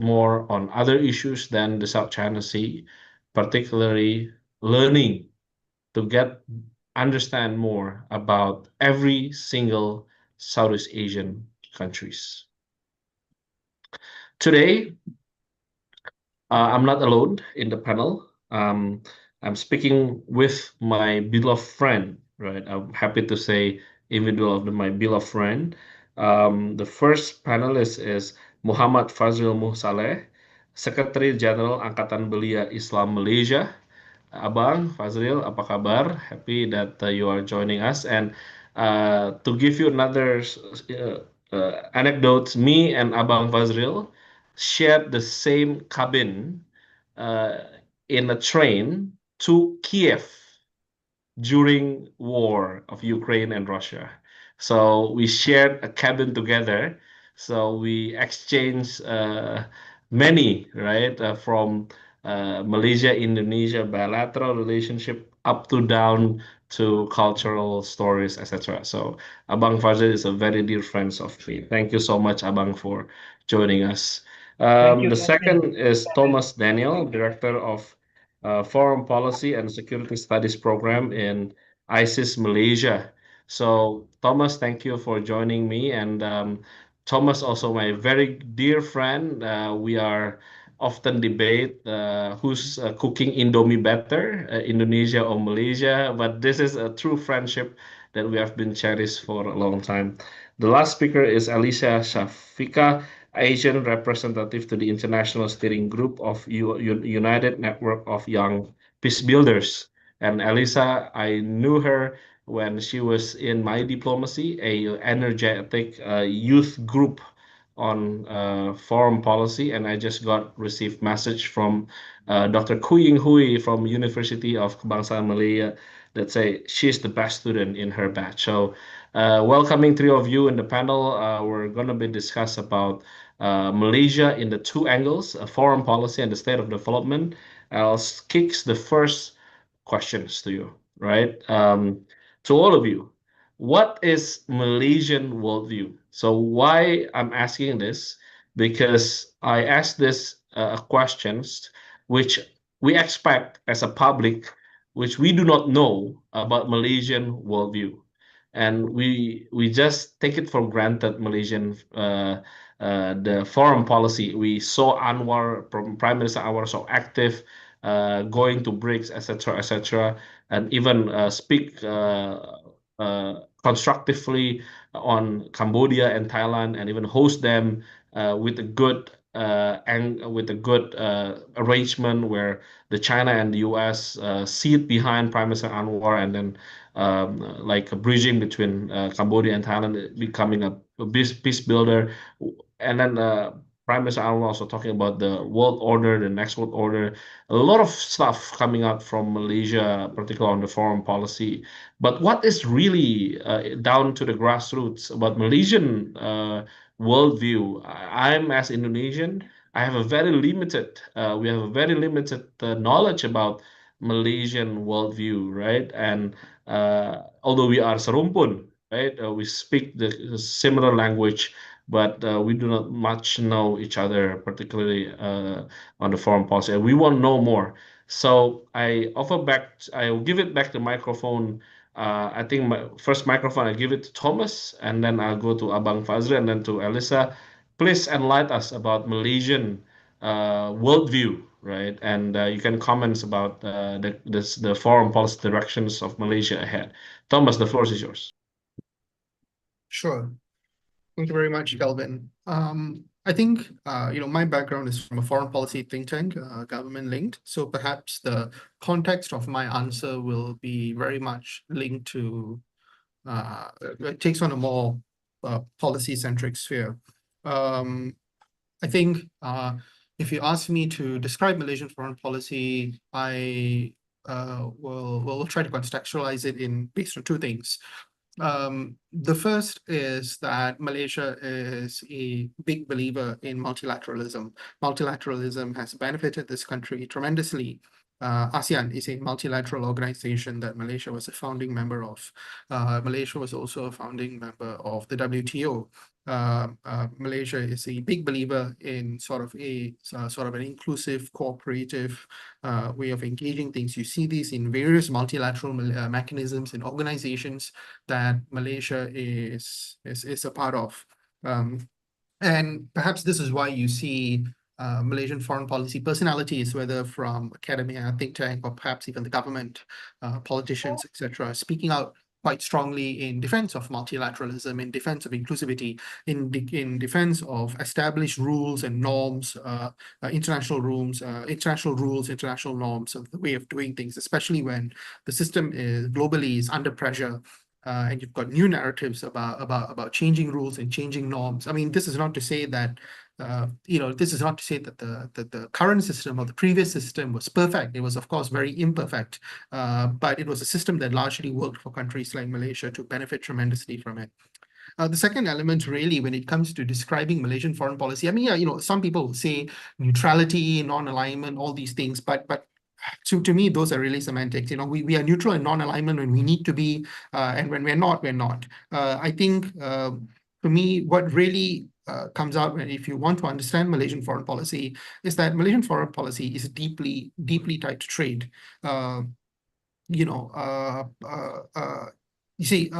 more on other issues than the South China Sea, particularly learning to understand more about every single Southeast Asian countries. Today, I'm not alone in the panel. I'm speaking with my beloved friend, right? I'm happy to say individual of my beloved friend. The first panelist is Muhammad Fazril Muhsaleh, Secretary General Angkatan Belia Islam Malaysia. Abang Fazril, apa kabar? Happy that you are joining us. And to give you another anecdote, me and Abang Fazril shared the same cabin uh, in a train to Kiev during war of Ukraine and Russia. So we shared a cabin together. So we exchanged many, right, from Malaysia, Indonesia, bilateral relationship up to down to cultural stories, etc. So Abang Fazil is a very dear friend of me. Thank you so much, Abang, for joining us. Thank you, The Calvin. second is Thomas Daniel, Director of Foreign Policy and Security Studies Program in ISIS Malaysia. So, Thomas, thank you for joining me. And Thomas, also my very dear friend. We are often debate who's cooking Indomie better, Indonesia or Malaysia. But this is a true friendship that we have been cherished for a long time. The last speaker is Alicia Shafika, Asian representative to the International Steering Group of United Network of Young Peace Builders. And Elisa, I knew her when she was in My Diplomacy, a energetic youth group on foreign policy, and I just got received message from Dr. Kuying Hui from University of Kebangsaan Malaya that say she's the best student in her batch. So, welcoming three of you in the panel. We're going to be discuss about Malaysia in the two angles, foreign policy and the state of development. I'll kick the first questions to you, right? To all of you, what is Malaysian worldview? So why I'm asking this? Because I ask this questions which we expect as a public, which we do not know about Malaysian worldview, and we just take it for granted. Malaysian the foreign policy. We saw Anwar, Prime Minister Anwar, so active, going to BRICS, etc., etc., and even speak constructively on Cambodia and Thailand, and even host them with a good and with a good arrangement where the China and the U.S. Sit behind Prime Minister Anwar, and then like a bridging between Cambodia and Thailand, becoming a peace builder, and then Prime Minister Anwar also talking about the world order, the next world order, a lot of stuff coming out from Malaysia, particularly on the foreign policy. But what is really down to the grassroots about Malaysian worldview? I'm as Indonesian, I have a very limited, we have a very limited knowledge about Malaysian worldview, right? And although we are serumpun, right, we speak the similar language, but we do not much know each other, particularly on the foreign policy. And we want to know more. So I will give it back the microphone. I think my first microphone, I give it to Thomas, and then I'll go to Abang Fazri, and then to Elisa. Please enlighten us about Malaysian worldview, right? And you can comment about the foreign policy directions of Malaysia ahead. Thomas, the floor is yours. Sure. Thank you very much, Kelvin. I think my background is from a foreign policy think tank, government linked. So perhaps the context of my answer will be very much linked to it takes on a more policy-centric sphere. I think if you ask me to describe Malaysian foreign policy, I will try to contextualize it based on two things. The first is that Malaysia is a big believer in multilateralism. Multilateralism has benefited this country tremendously ASEAN is a multilateral organization that Malaysia was a founding member of. Malaysia was also a founding member of the WTO. Malaysia is a big believer in sort of an inclusive, cooperative way of engaging things. You see these in various multilateral mechanisms and organizations that Malaysia is a part of. And perhaps this is why you see Malaysian foreign policy personalities, whether from academia, think tank, or perhaps even the government, politicians, etc., speaking out quite strongly in defense of multilateralism, in defense of inclusivity, in defense of established rules and norms, international rules, international norms of the way of doing things, especially when the system is globally is under pressure, and you've got new narratives about changing rules and changing norms. I mean, this is not to say that this is not to say that the current system or the previous system was perfect. It was, of course, very imperfect, but it was a system that largely worked for countries like Malaysia to benefit tremendously from it. The second element, really, when it comes to describing Malaysian foreign policy, I mean, yeah, some people will say neutrality, non-alignment, all these things, but to me, those are really semantics. We are neutral and non-alignment when we need to be, and when we're not, we're not. I think for me, what really comes out if you want to understand Malaysian foreign policy is that Malaysian foreign policy is deeply, deeply tied to trade. Uh, you know, you see,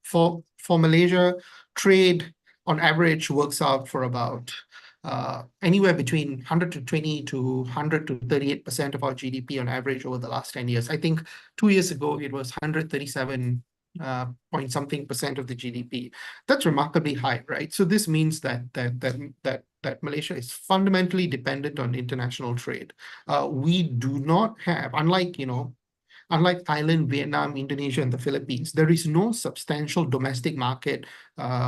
for Malaysia, trade on average works out for about anywhere between 120 to 100 to 38% of our GDP on average over the last 10 years. I think 2 years ago, it was 137 point something percent of the GDP. That's remarkably high, right? So this means that Malaysia is fundamentally dependent on international trade. We do not have, unlike Thailand, Vietnam, Indonesia, and the Philippines, there is no substantial domestic market,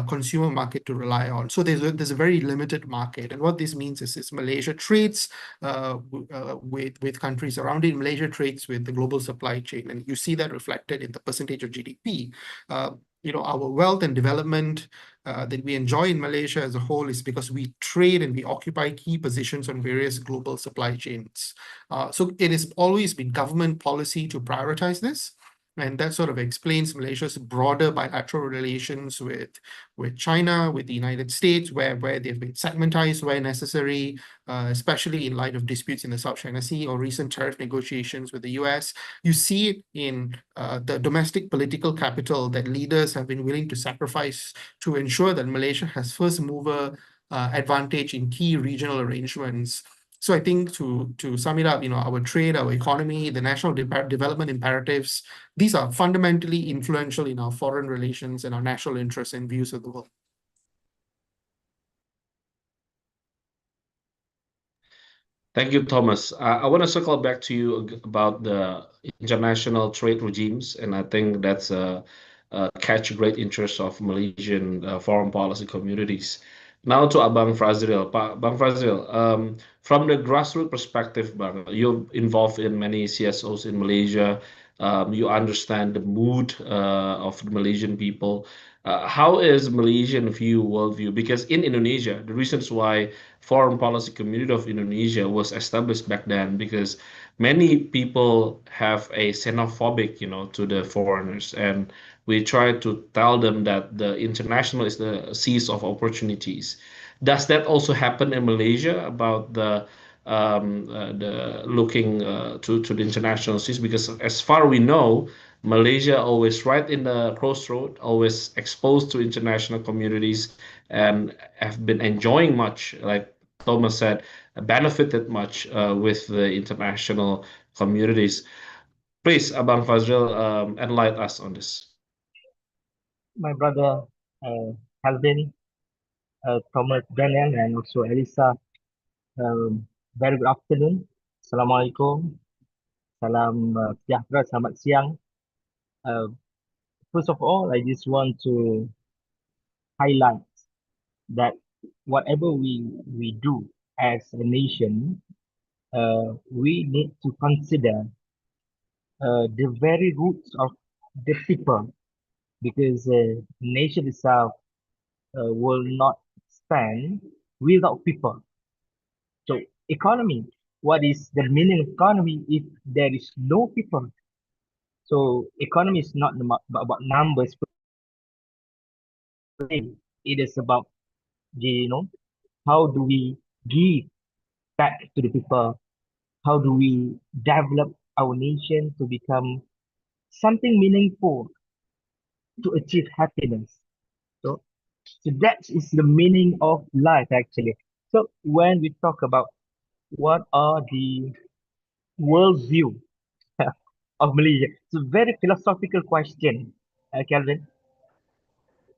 consumer market to rely on. So there's a very limited market. And what this means is Malaysia trades with countries around it. Malaysia trades with the global supply chain. And you see that reflected in the percentage of GDP. Our wealth and development that we enjoy in Malaysia as a whole is because we trade and we occupy key positions on various global supply chains. So it has always been government policy to prioritize this. And that sort of explains Malaysia's broader bilateral relations with China, with the United States, where they've been segmentized where necessary, especially in light of disputes in the South China Sea or recent tariff negotiations with the US. You see it in the domestic political capital that leaders have been willing to sacrifice to ensure that Malaysia has first mover advantage in key regional arrangements. So I think to sum it up, our trade, our economy, the national development imperatives, these are fundamentally influential in our foreign relations and our national interests and views of the world. Thank you, Thomas. I want to circle back to you about the international trade regimes, and I think that's a catch great interest of Malaysian foreign policy communities. Now to Abang Fazril. Bang Fazril, from the grassroots perspective, Bang, you're involved in many CSOs in Malaysia. You understand the mood of the Malaysian people. How is Malaysian view worldview? Because in Indonesia, the reasons why foreign policy community of Indonesia was established back then, because many people have a xenophobic, to the foreigners, and we try to tell them that the international is the seas of opportunities. Does that also happen in Malaysia about the looking to the international seas? Because as far we know, Malaysia always right in the crossroad, always exposed to international communities, and have been enjoying much, like Thomas said, benefited much with the international communities. Please, Abang Fazril, enlighten us on this. My brother Calvin, Thomas, Daniel, and also Elisa. Very good afternoon. Assalamualaikum. Salam sejahtera. Selamat siang. First of all, I just want to highlight that whatever we do as a nation, we need to consider the very roots of the people, because nation itself will not stand without people. So economy what is the meaning of economy if there is no people? So economy is not about numbers per se. It is about how do we give back to the people? How do we develop our nation to become something meaningful to achieve happiness? So, so that is the meaning of life actually. So when we talk about what are the worldview of Malaysia, it's a very philosophical question, Calvin.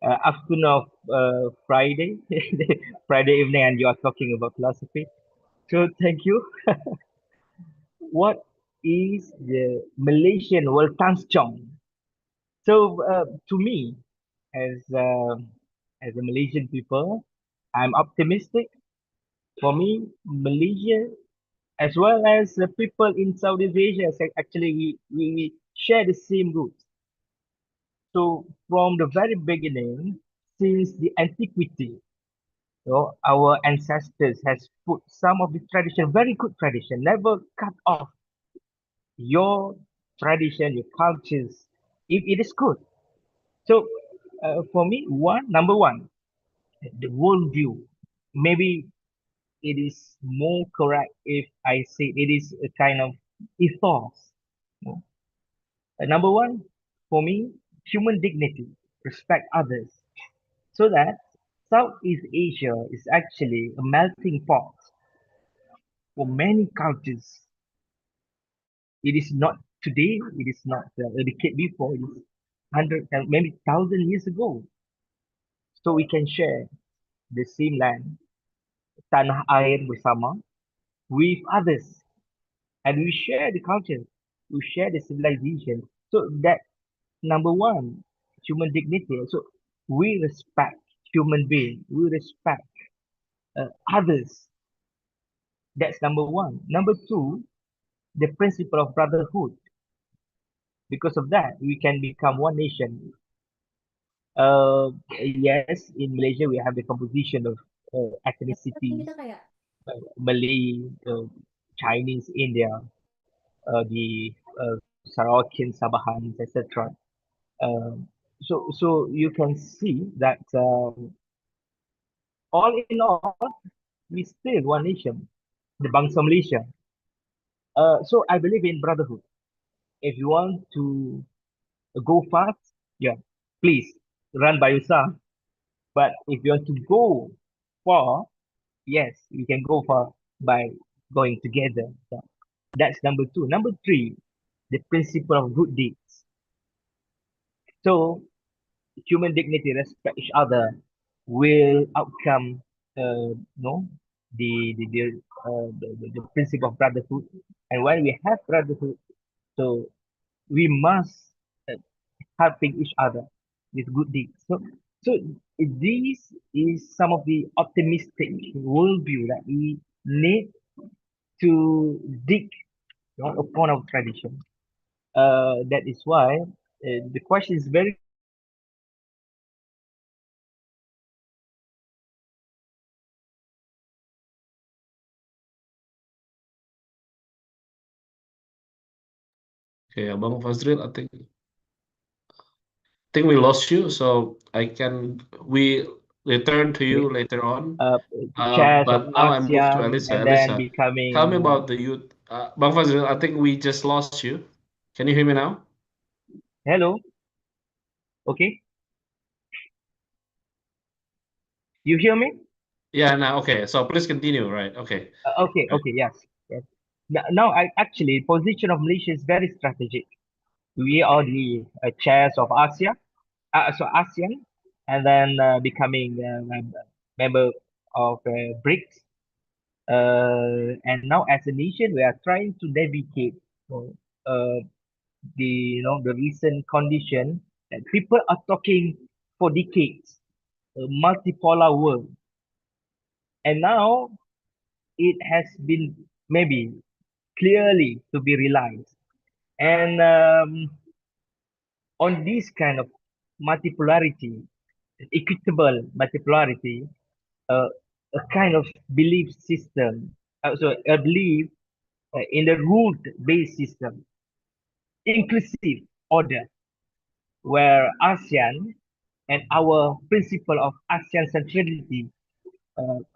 Afternoon of Friday, Friday evening, and you are talking about philosophy. So thank you. What is the Malaysian world Chong? So to me, as as a Malaysian people, I'm optimistic. For me, Malaysia, as well as the people in Southeast Asia, actually we share the same roots. So from the very beginning, since the antiquity, our ancestors has put some of the tradition, very good tradition, never cut off your tradition, your cultures, if it is good. So for me, number one, the worldview. Maybe it is more correct if I say it is a kind of ethos. No? Number one, for me, human dignity, respect others, so that Southeast Asia is actually a melting pot for many cultures. It is not today, it is not a decade before, it is hundred and maybe thousand years ago. So we can share the same land, tanah air bersama with others, and we share the culture, we share the civilization. So that number one, human dignity. So we respect human being, we respect others. That's number one. Number two, the principle of brotherhood. Because of that, we can become one nation. Yes, in Malaysia we have the composition of ethnicities, Malay, Chinese, India, the Sarawakian, Sabahans, etc. So you can see that all in all, we still one nation, the Bangsa Malaysia. So I believe in brotherhood. If you want to go fast, yeah, please run by yourself. But if you want to go far, yes, we can go far by going together. So that's number two. Number three, the principle of good deeds. So human dignity, respect each other, will outcome, no, the principle of brotherhood. And when we have brotherhood, so we must uh, helping each other with good deeds. So this is some of the optimistic worldview that we need to dig, upon our tradition. That is why the question is very Okay, Abang Fazril, I think we lost you, so we return to great. you later on. uh, Chairs of But now I move to ASEAN Elisa. and then Elisa, tell me becoming about the youth. Bang Fazril, I think we just lost you. Can you hear me now? hello, okay, you hear me? Yeah, now okay. So please continue. Right. Okay. Okay, Right. okay, yes, yes. Now I actually position of Malaysia is very strategic. We are the chairs of ASEAN, and then becoming member of BRICS. And now as a nation, we are trying to navigate uh, the recent condition that people are talking for decades, a multipolar world, and now it has been maybe clearly to be realized. And on this kind of multipolarity, equitable multipolarity, uh, a kind of belief system, so a belief in the rule-based system, inclusive order, where ASEAN and our principle of ASEAN centrality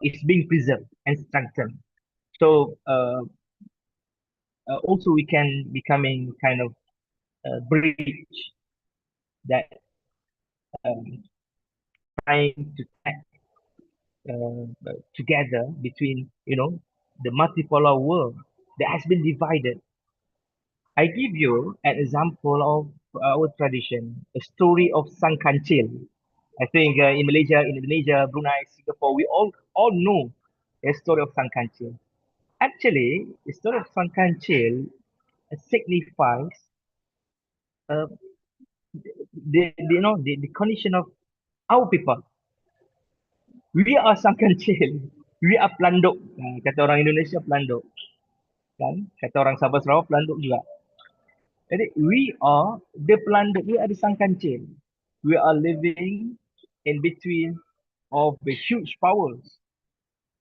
is being preserved and strengthened. So also we can becoming kind of a bridge that um, trying to connect together between the multipolar world that has been divided. I give you an example of our tradition, a story of Sang Kancil. I think in Malaysia, in Indonesia, Brunei, Singapore, we all know the story of Sang Kancil. Actually, the story of Sang Kancil signifies uh, the condition of our people. We are Sang Kancil. We are pelanduk. Kata orang Indonesia pelanduk. Kan? Kata orang Sabah Sarawak pelanduk juga. Jadi, we are the pelanduk. We are the Sang Kancil. We are living in between of the huge powers.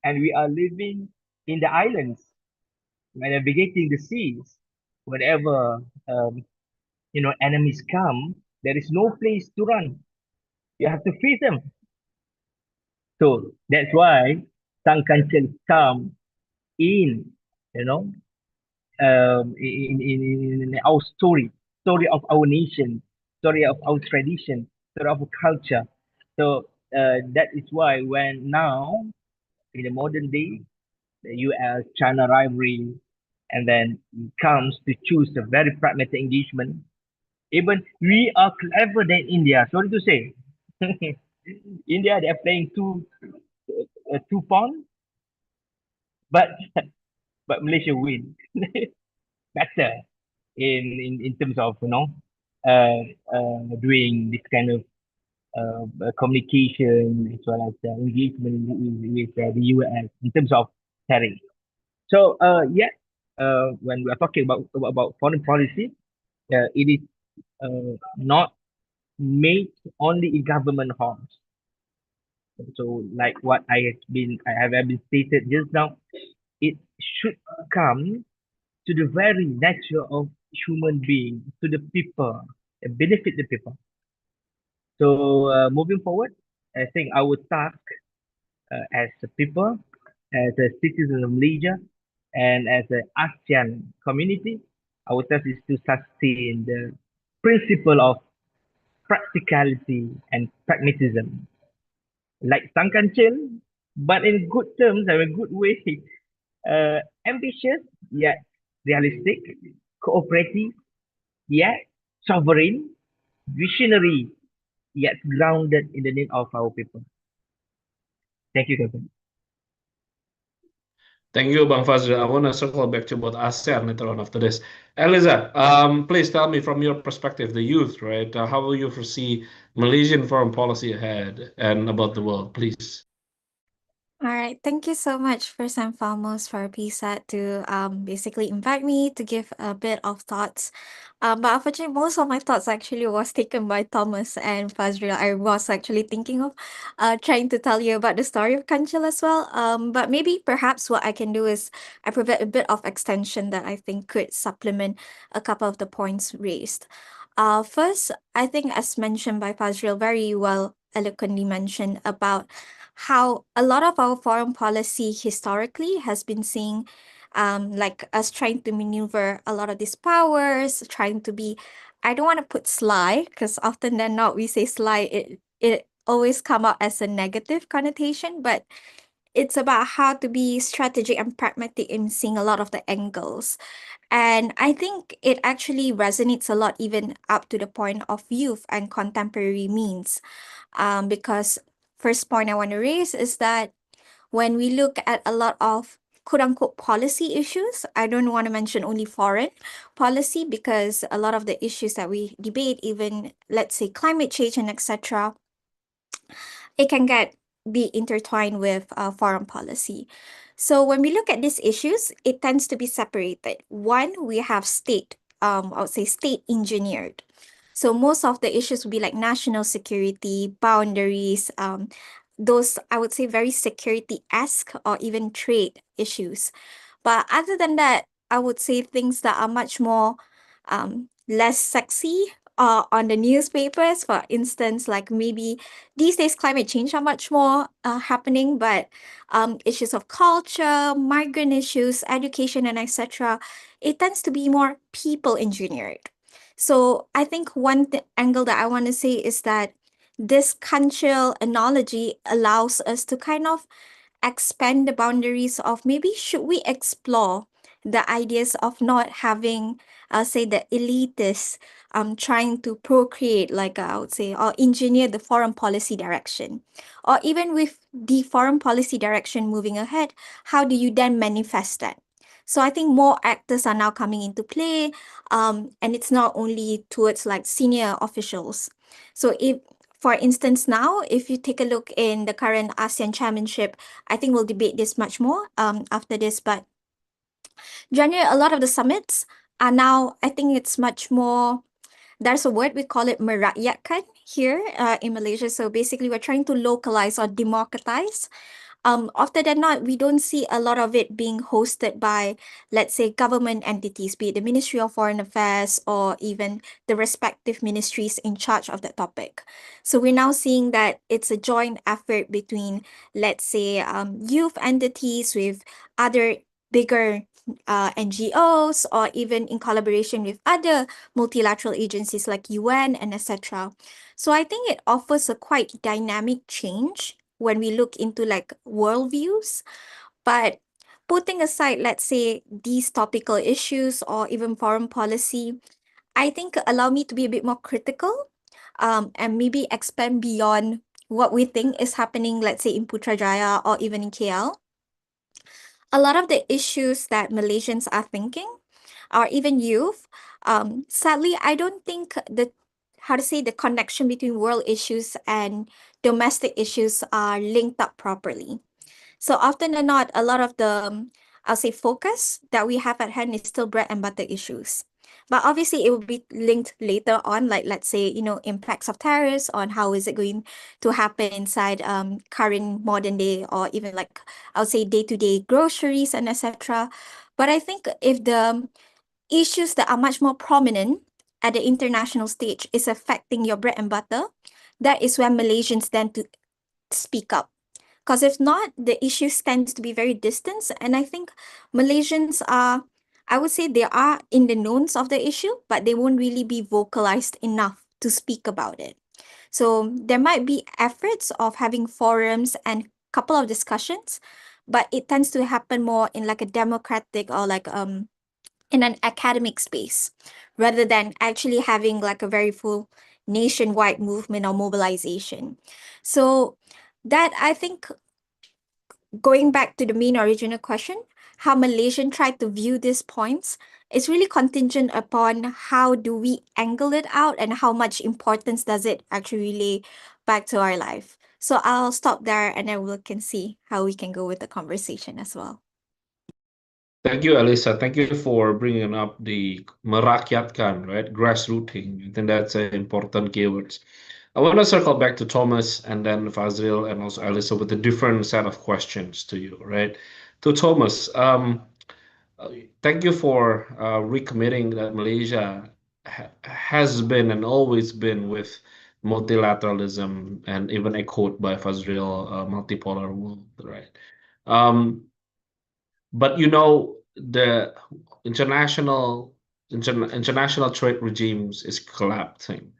And we are living in the islands, navigating the seas. Whenever enemies come, there is no place to run. You have to face them. So that's why Sang Kancil come in, you know, in our story of our nation, story of our tradition, story of our culture. So that is why when now in the modern day, the US-China rivalry, and then comes to choose a very pragmatic engagement. Even we are clever than India. Sorry to say, India they are playing two pawn, but Malaysia win better in terms of doing this kind of communication as well as engagement with the US in terms of tariff. So when we are talking about foreign policy, it is not made only in government halls. So like what I have been stated just now, it should come to the very nature of human being, to the people, benefit the people. So moving forward, I think our task as a people, as a citizen of Malaysia, and as an ASEAN community, our task is to sustain the principle of practicality and pragmatism, like Sang Kancil, but in good terms and a good way. Ambitious yet realistic, cooperative yet sovereign, visionary yet grounded in the need of our people. Thank you, Kevin. Thank you, Bang Fazril. I want to circle back to about ASEAN later on after this. Eliza, please tell me from your perspective, the youth, right? How will you foresee Malaysian foreign policy ahead and about the world, please? All right. Thank you so much, first and foremost, for PSAT to basically invite me to give a bit of thoughts. But unfortunately, most of my thoughts actually was taken by Thomas and Fazril. I was actually thinking of trying to tell you about the story of Kanchil as well. But maybe perhaps what I can do is I provide a bit of extension that I think could supplement a couple of the points raised. First, I think as mentioned by Fazril, very well eloquently mentioned about how a lot of our foreign policy historically has been seeing like us trying to maneuver a lot of these powers, trying to be, I don't want to put sly, because often than not we say sly, it always come out as a negative connotation, but it's about how to be strategic and pragmatic in seeing a lot of the angles. And I think it actually resonates a lot even up to the point of youth and contemporary means. Because first point I want to raise is that when we look at a lot of quote unquote policy issues, I don't want to mention only foreign policy, because a lot of the issues that we debate, even let's say climate change and etc., it can be intertwined with foreign policy. So when we look at these issues, it tends to be separated. One, we have I would say state engineered. So most of the issues would be like national security, boundaries, those I would say very security-esque or even trade issues. But other than that, I would say, things that are much more less sexy on the newspapers. For instance, like maybe these days climate change are much more happening, but issues of culture, migrant issues, education, and etc., it tends to be more people engineered. So I think one angle that I want to say is that this cultural analogy allows us to kind of expand the boundaries of maybe should we explore the ideas of not having, say, the elitists trying to procreate, like I would say, or engineer the foreign policy direction. Or even with the foreign policy direction moving ahead, how do you then manifest that? So I think more actors are now coming into play, and it's not only towards like senior officials. So if, for instance, now, if you take a look in the current ASEAN chairmanship, I think we'll debate this much more after this, but generally, a lot of the summits are now, I think it's much more, there's a word, we call it merakyatkan here in Malaysia. So basically, we're trying to localize or democratize. Often than not, we don't see a lot of it being hosted by, let's say, government entities, be it the Ministry of Foreign Affairs or even the respective ministries in charge of that topic. So we're now seeing that it's a joint effort between, let's say, youth entities with other bigger NGOs, or even in collaboration with other multilateral agencies like UN and etc. So I think it offers a quite dynamic change when we look into like worldviews. But putting aside, let's say, these topical issues or even foreign policy, I think allow me to be a bit more critical, and maybe expand beyond what we think is happening, let's say, in Putrajaya or even in KL. A lot of the issues that Malaysians are thinking, or even youth, sadly, I don't think the, how to say, the connection between world issues and domestic issues are linked up properly. So often than not, a lot of the, I'll say, focus that we have at hand is still bread and butter issues. But obviously, it will be linked later on, like let's say, impacts of tariffs on how is it going to happen inside current modern day, or even like I'll say day-to-day groceries and etc. But I think if the issues that are much more prominent at the international stage is affecting your bread and butter, that is when Malaysians tend to speak up. Because if not, the issues tends to be very distant. And I think Malaysians are, I would say they are in the knowns of the issue, but they won't really be vocalized enough to speak about it. So there might be efforts of having forums and couple of discussions, but it tends to happen more in like a democratic or like in an academic space, rather than actually having like a very full nationwide movement or mobilization. So that, I think, going back to the main original question, how Malaysian tried to view these points is really contingent upon how do we angle it out and how much importance does it actually relay back to our life. So I'll stop there and then we can see how we can go with the conversation as well. Thank you, Alisa. Thank you for bringing up the merakyatkan, right? Grassrooting. I think that's an important keyword. I want to circle back to Thomas and then Fazil and also Alisa with a different set of questions to you, right? To Thomas, uh, thank you for recommitting that Malaysia has been and always been with multilateralism and even echoed by Fazil, multipolar world, right? Um, but the international trade regimes is collapsing,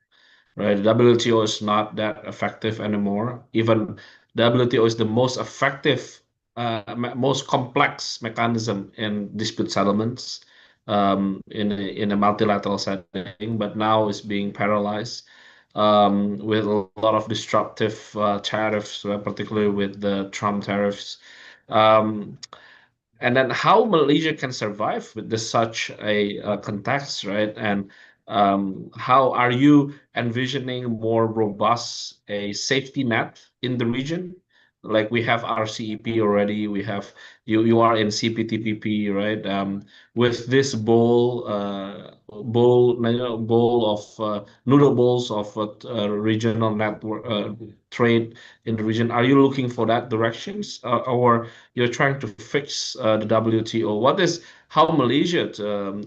right? The WTO is not that effective anymore. Even WTO is the most effective, most complex mechanism in dispute settlements, in a multilateral setting, but now is being paralyzed, with a lot of disruptive tariffs, particularly with the Trump tariffs. Um, and then how Malaysia can survive with such a context, right? And how are you envisioning more robust a safety net in the region, like we have RCEP already, we have you are in CPTPP, right? With this bowl of noodle bowls of regional network trade in the region. Are you looking for that directions, or you're trying to fix the WTO? How Malaysia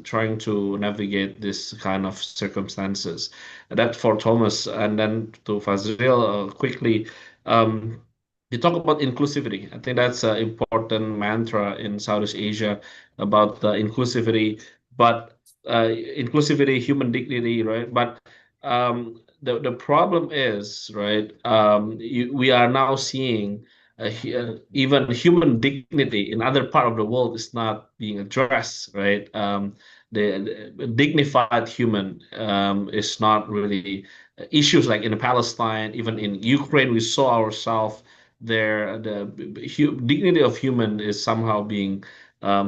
trying to navigate this kind of circumstances? That for Thomas, and then to Fazril quickly. Um, you talk about inclusivity. I think that's an important mantra in Southeast Asia about the inclusivity, but inclusivity, human dignity, right? But the problem is, right? We are now seeing even human dignity in other part of the world is not being addressed, right? The dignified human is not really issues like in Palestine, even in Ukraine, we saw ourselves there. The dignity of human is somehow being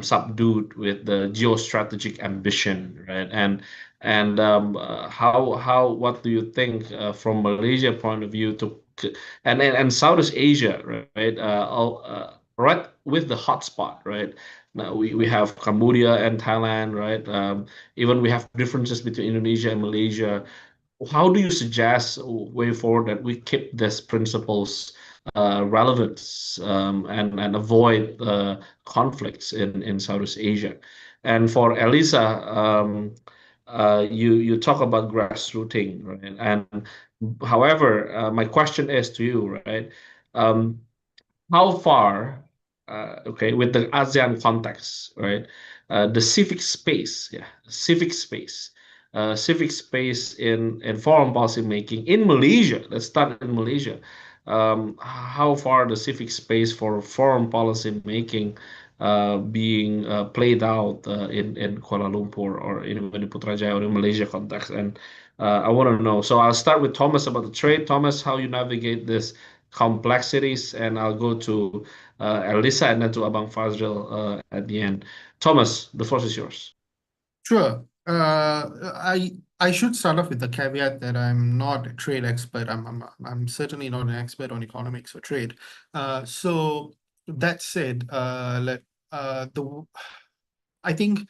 subdued with the geostrategic ambition, right? How what do you think from Malaysia point of view to and Southeast Asia, right? Right with the hotspot, right? Now we have Cambodia and Thailand, right? Even we have differences between Indonesia and Malaysia. How do you suggest a way forward that we keep these principles relevant and avoid conflicts in Southeast Asia? And for Elisa, you talk about grassrooting, right? And however, my question is to you, right? Um, how far, okay, with the ASEAN context, right? The civic space in foreign policy making in Malaysia. Let's start in Malaysia. How far the civic space for foreign policy making being played out in Kuala Lumpur or in Putrajaya or in Malaysia context, and I want to know. So I'll start with Thomas about the trade. Thomas, how you navigate this complexities, and I'll go to Elisa and then to Abang Fazril at the end. Thomas, the floor is yours. Sure. I should start off with the caveat that I'm not a trade expert. I'm certainly not an expert on economics or trade. So that said, I think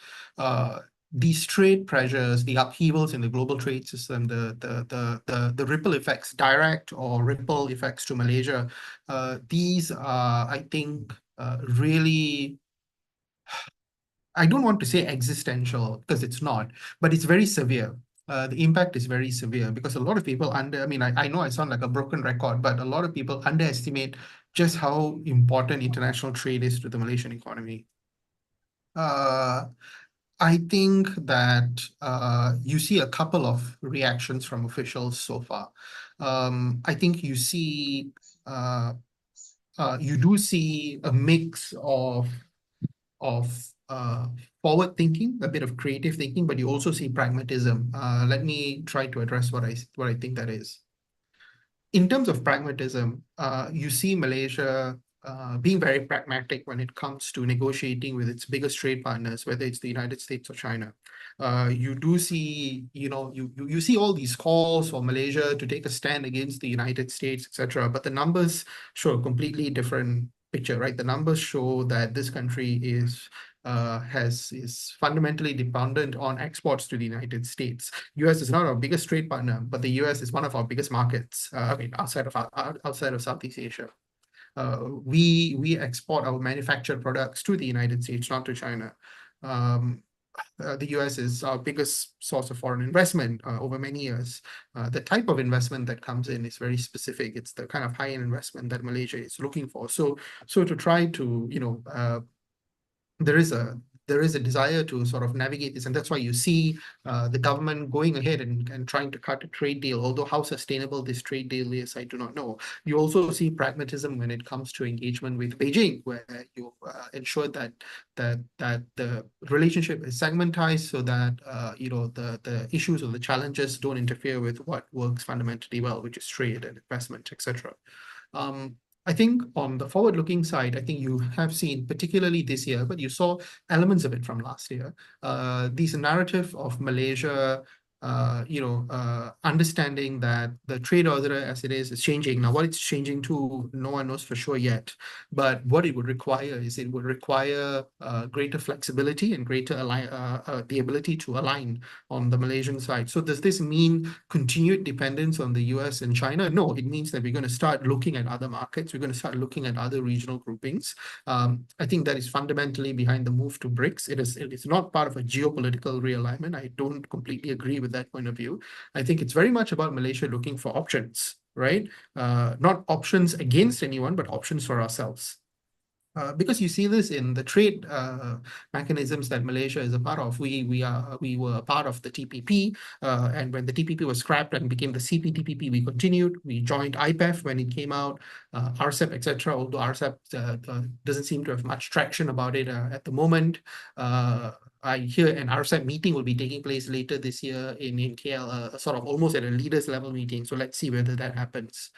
these trade pressures, the upheavals in the global trade system, the ripple effects, direct or ripple effects to Malaysia, these are, I think, really, I don't want to say existential because it's not, but it's very severe. The impact is very severe because a lot of people I know I sound like a broken record, but a lot of people underestimate just how important international trade is to the Malaysian economy. I think that you see a couple of reactions from officials so far. I think you do see a mix of forward thinking, a bit of creative thinking, but you also see pragmatism. Let me try to address what I think that is. In terms of pragmatism, you see Malaysia being very pragmatic when it comes to negotiating with its biggest trade partners, whether it's the United States or China. You do see, you see all these calls for Malaysia to take a stand against the United States, etc. But the numbers show a completely different picture, right? The numbers show that this country is fundamentally dependent on exports to the United States. US is not our biggest trade partner, but the US is one of our biggest markets. Outside of Southeast Asia. We export our manufactured products to the United States, not to China. The US is our biggest source of foreign investment over many years. The type of investment that comes in is very specific. It's the kind of high-end investment that Malaysia is looking for. So to try to, there is a desire to sort of navigate this, and that's why you see the government going ahead and trying to cut a trade deal. Although how sustainable this trade deal is, I do not know. You also see pragmatism when it comes to engagement with Beijing, where you ensure that the relationship is segmentized so that the issues or the challenges don't interfere with what works fundamentally well, which is trade and investment, etc. I think on the forward-looking side, I think you have seen, particularly this year, but you saw elements of it from last year, this narrative of Malaysia understanding that the trade order as it is changing. Now, what it's changing to, no one knows for sure yet. But what it would require is it would require greater flexibility and greater the ability to align on the Malaysian side. So does this mean continued dependence on the US and China? No, it means that we're going to start looking at other markets. We're going to start looking at other regional groupings. I think that is fundamentally behind the move to BRICS. It is not part of a geopolitical realignment. I don't completely agree with that point of view. I think it's very much about Malaysia looking for options, right? Not options against anyone, but options for ourselves. Because you see this in the trade mechanisms that Malaysia is a part of. We were a part of the TPP, and when the TPP was scrapped and became the CPTPP, we continued. We joined IPEF when it came out, RCEP, etc. Although RCEP doesn't seem to have much traction about it at the moment. I hear an RCEP meeting will be taking place later this year in KL, sort of almost at a leaders level meeting. So let's see whether that happens.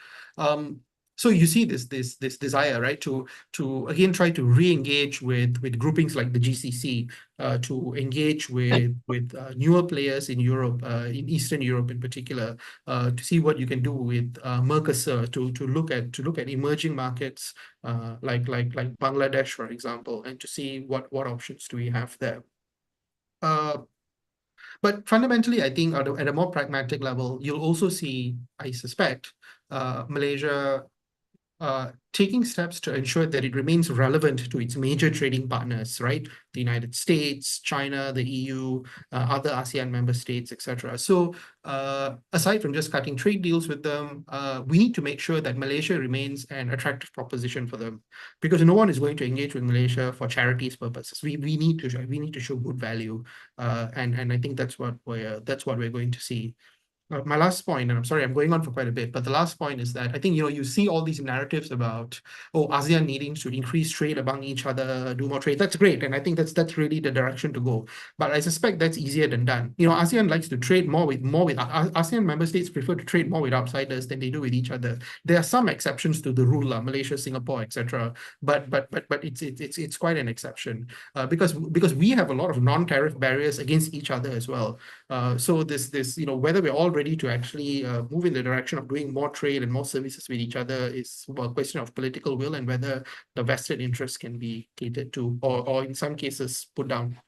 So you see this desire, right, to again try to re-engage with groupings like the GCC, to engage with newer players in Europe, in Eastern Europe in particular, to see what you can do with Mercosur, to look at emerging markets like Bangladesh, for example, and to see what options do we have there. But fundamentally, I think at a more pragmatic level, you'll also see, I suspect, Malaysia taking steps to ensure that it remains relevant to its major trading partners, right? The United States, China, the EU, other ASEAN member states, etc. So aside from just cutting trade deals with them, we need to make sure that Malaysia remains an attractive proposition for them, because no one is going to engage with Malaysia for charities purposes. We need to show good value, and I think that's what we're going to see. My last point, and I'm sorry, I'm going on for quite a bit, but the last point is that I think, you see all these narratives about, ASEAN needing to increase trade among each other, do more trade. That's great. And I think that's really the direction to go. But I suspect that's easier than done. ASEAN likes to trade more with ASEAN member states prefer to trade more with outsiders than they do with each other. There are some exceptions to the rule, Malaysia, Singapore, etc. But it's quite an exception, because we have a lot of non-tariff barriers against each other as well. So this whether we're all ready to actually move in the direction of doing more trade and more services with each other is a question of political will, and whether the vested interests can be catered to, or in some cases put down.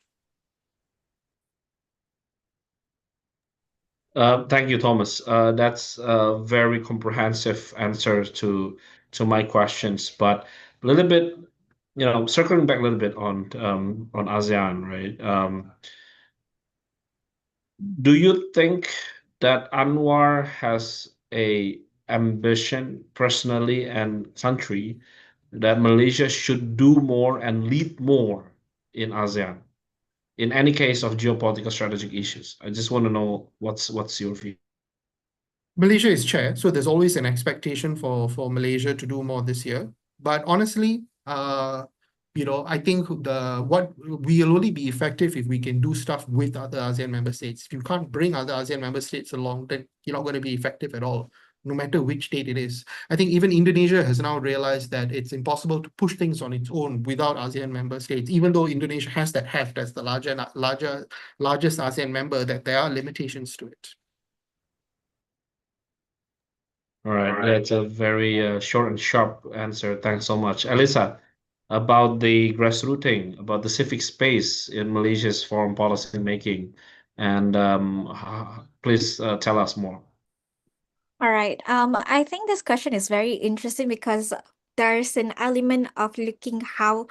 Thank you, Thomas. That's a very comprehensive answer to my questions. But a little bit, circling back a little bit on ASEAN, right? Do you think that Anwar has a ambition personally and country that Malaysia should do more and lead more in ASEAN in any case of geopolitical strategic issues? I just want to know what's your view. Malaysia is chair, so there's always an expectation for Malaysia to do more this year. But honestly, I think what will only be effective if we can do stuff with other ASEAN member states. If you can't bring other ASEAN member states along, then you're not going to be effective at all, no matter which state it is. I think even Indonesia has now realized that it's impossible to push things on its own without ASEAN member states. Even though Indonesia has that heft as the largest ASEAN member, that there are limitations to it. All right, that's a very short and sharp answer. Thanks so much. Elisa, about the grassrooting, about the civic space in Malaysia's foreign policy making, and please tell us more. All right. I think this question is very interesting because there's an element of looking how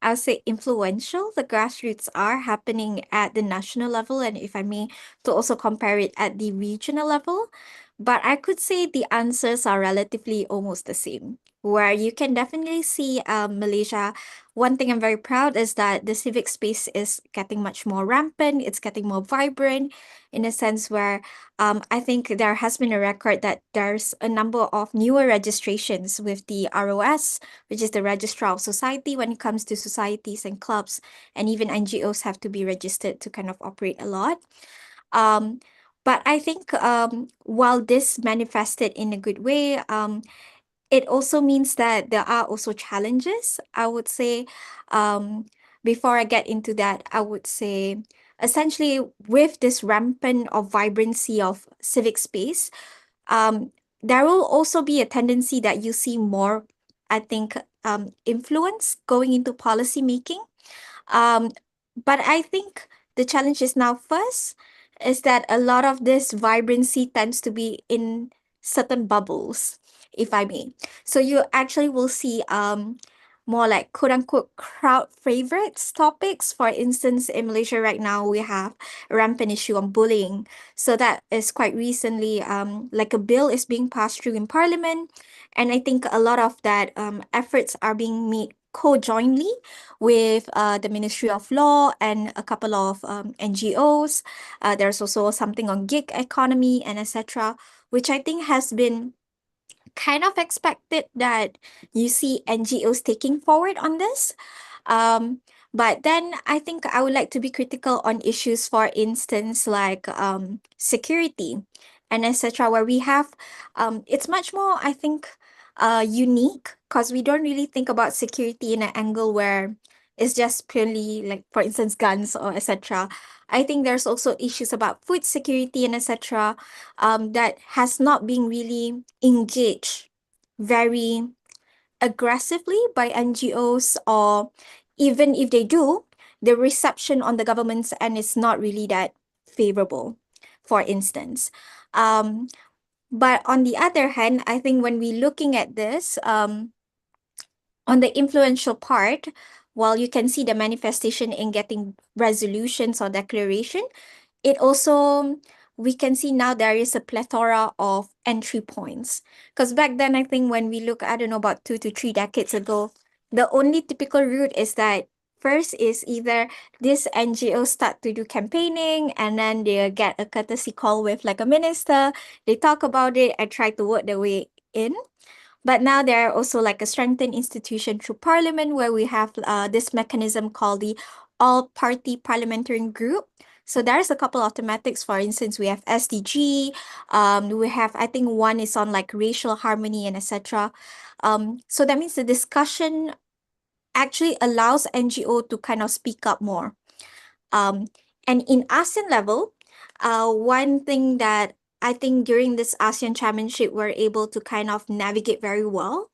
I'll say influential the grassroots are happening at the national level, and if I may, to also compare it at the regional level. But I could say the answers are relatively almost the same, where you can definitely see Malaysia. One thing I'm very proud is that the civic space is getting much more rampant, it's getting more vibrant in a sense where I think there has been a record that there's a number of newer registrations with the ROS, which is the Registrar of Society when it comes to societies and clubs, and even NGOs have to be registered to kind of operate a lot. But I think while this manifested in a good way, it also means that there are also challenges, I would say. before I get into that, I would say essentially with this rampant of vibrancy of civic space, um, there will also be a tendency that you see more, I think, influence going into policy making. Um, but I think the challenge is now first is that a lot of this vibrancy tends to be in certain bubbles, if I may. So you actually will see more like quote unquote crowd favorites topics. For instance, in Malaysia right now we have a rampant issue on bullying. So that is quite recently like a bill is being passed through in Parliament. And I think a lot of that efforts are being made co-jointly with the Ministry of Law and a couple of NGOs. There's also something on gig economy and etc., which I think has been kind of expected that you see NGOs taking forward on this. Um, but then I think I would like to be critical on issues, for instance, like security and etc., where we have it's much more, I think, unique because we don't really think about security in an angle where it's just purely like, for instance, guns or etc. I think there's also issues about food security and etc. That has not been really engaged very aggressively by NGOs, or even if they do, the reception on the government's end is not really that favorable, for instance. Um, but on the other hand, I think when we're looking at this, on the influential part, while you can see the manifestation in getting resolutions or declaration, it also, we can see now there is a plethora of entry points. Because back then, I think when we look, I don't know, about 2 to 3 decades ago, the only typical route is that first is either this NGO start to do campaigning and then they get a courtesy call with like a minister, they talk about it and try to work their way in. But now there are also like a strengthened institution through Parliament where we have this mechanism called the All-Party Parliamentary Group. So there's a couple of thematics. For instance, we have SDG. We have, I think one is on like racial harmony and etc. So that means the discussion actually allows NGO to kind of speak up more. Um, and in ASEAN level, one thing that I think during this ASEAN chairmanship we're able to kind of navigate very well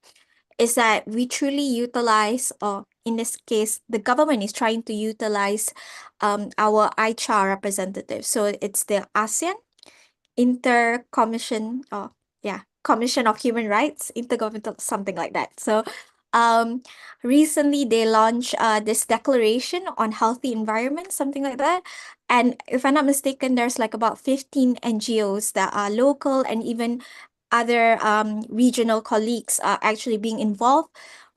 is that we truly utilize, or in this case, the government is trying to utilize our ICHAR representative. So it's the ASEAN Intercommission, or yeah, Commission of Human Rights, Intergovernmental, something like that. So um recently they launched this declaration on healthy environment, something like that. And if I'm not mistaken, there's like about 15 NGOs that are local, and even other regional colleagues are actually being involved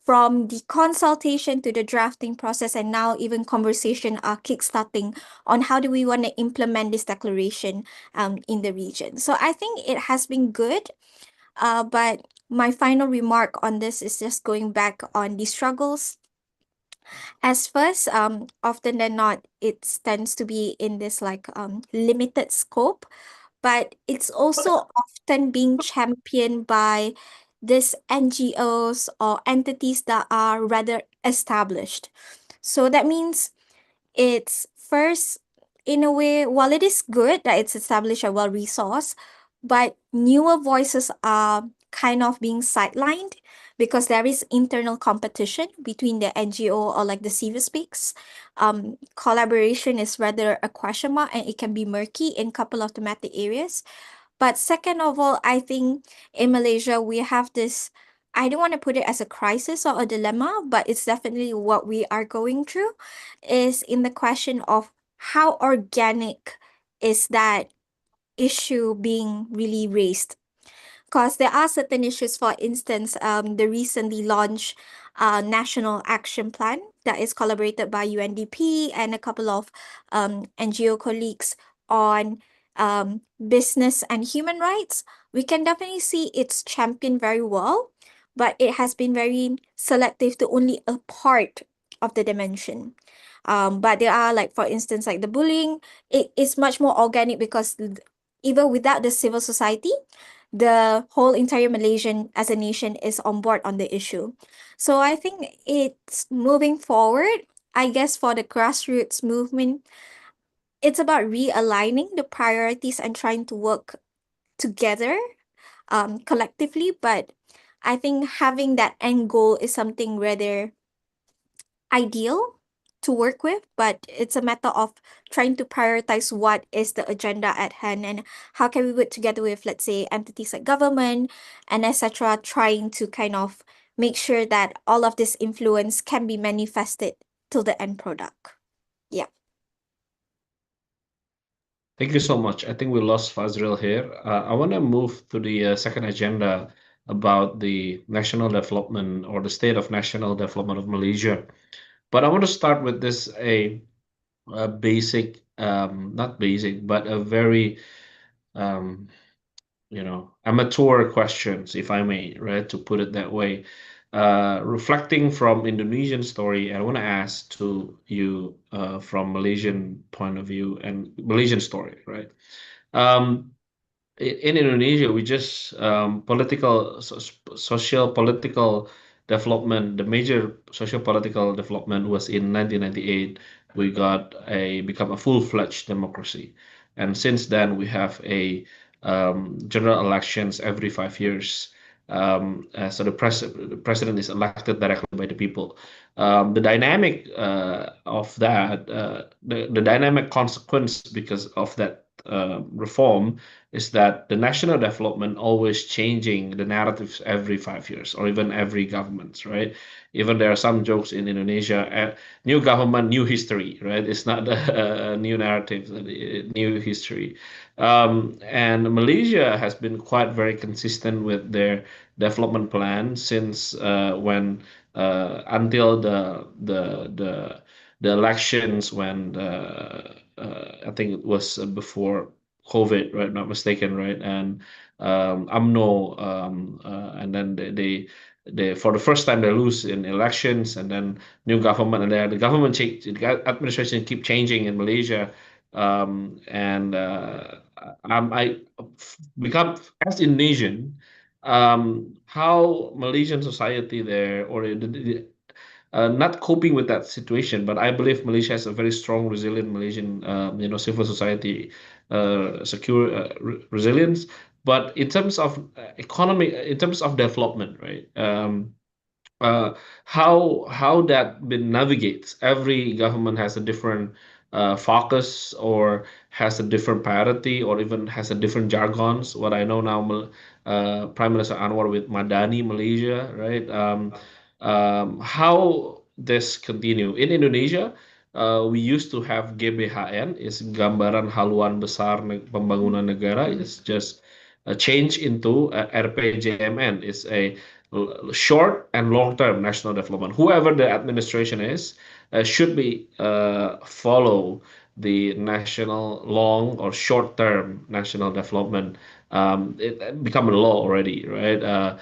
from the consultation to the drafting process, and now even conversation are kickstarting on how do we want to implement this declaration in the region. So I think it has been good, but my final remark on this is just going back on the struggles. As first, often than not, it tends to be in this like limited scope, but it's also often being championed by these NGOs or entities that are rather established. So that means it's first, in a way, while it is good that it's established and well resourced, but newer voices are kind of being sidelined because there is internal competition between the NGO or like the civil space. Collaboration is rather a question mark, and it can be murky in a couple of thematic areas. But second of all, I think in Malaysia, we have this, I don't want to put it as a crisis or a dilemma, but it's definitely what we are going through, is in the question of how organic is that issue being really raised. Because there are certain issues, for instance, the recently launched National Action Plan that is collaborated by UNDP and a couple of NGO colleagues on business and human rights. We can definitely see it's championed very well, but it has been very selective to only a part of the dimension. But there are, like, for instance, like the bullying, it is much more organic because even without the civil society, the whole entire Malaysian as a nation is on board on the issue. So I think it's moving forward. I guess for the grassroots movement, it's about realigning the priorities and trying to work together collectively. But I think having that end goal is something rather ideal to work with, but it's a matter of trying to prioritize what is the agenda at hand and how can we work together with, let's say, entities like government and etc., trying to kind of make sure that all of this influence can be manifested to the end product. Yeah. Thank you so much. I think we lost Fazril here. I want to move to the second agenda about the national development or the state of national development of Malaysia. But I want to start with this a basic, not basic, but a very um, amateur questions, if I may, right, to put it that way. Reflecting from Indonesian story, I want to ask to you from Malaysian point of view and Malaysian story, right? Um, in Indonesia, we just social political development. The major social political development was in 1998. We got a become a full-fledged democracy, and since then we have a general elections every 5 years. So the president is elected directly by the people. The dynamic of that, the dynamic consequence because of that reform is that the national development always changing the narratives every 5 years or even every government, right? Even there are some jokes in Indonesia, new government, new history, right? It's not a new narrative, new history. And Malaysia has been quite very consistent with their development plan since when until the elections when I think it was before COVID, right? Not mistaken, right? And UMNO, and then they for the first time they lose in elections, and then new government, and the government change, the administration keep changing in Malaysia, and I become as Indonesian, how Malaysian society there or not coping with that situation. But I believe Malaysia has a very strong, resilient Malaysian, civil society, secure resilience. But in terms of economy, in terms of development, right? Uh, how that been navigates. Every government has a different focus or has a different priority or even has a different jargons. What I know now, Prime Minister Anwar with Madani Malaysia, right? How this continue in Indonesia? We used to have GBHN, is Gambaran Haluan Besar Pembangunan Negara. It's just a change into RPJMN. Is a short and long-term national development. Whoever the administration is should be follow the national long or short-term national development. It become a law already, right?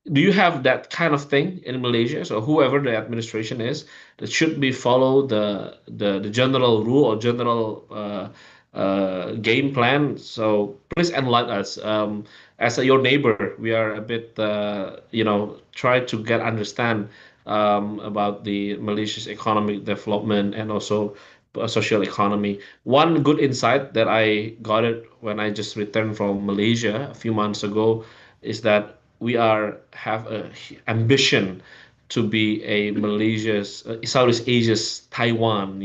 Do you have that kind of thing in Malaysia? So whoever the administration is, that should be follow the general rule or general game plan. So please enlighten us. As your neighbor, we are a bit, try to get understand about the Malaysia's economic development and also social economy. One good insight that I got it when I just returned from Malaysia a few months ago is that we are have a ambition to be a Malaysia's Southeast Asia's Taiwan,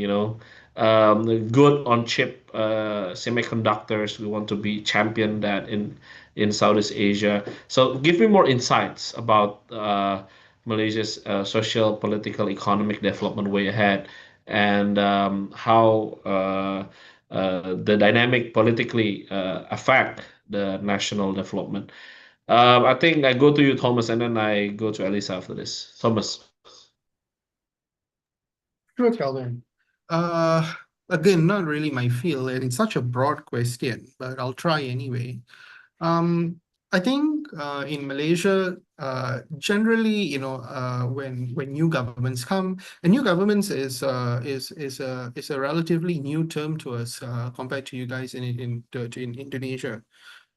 good on chip semiconductors. We want to be champion that in Southeast Asia. So give me more insights about Malaysia's social, political, economic development way ahead, and how the dynamic politically affect the national development. I think I go to you, Thomas, and then I go to Elisa after this. Thomas. Sure, Calvin. Uh, Again, not really my field, and it's such a broad question, but I'll try anyway. I think in Malaysia, generally, when new governments come, and new governments is a relatively new term to us compared to you guys in Indonesia.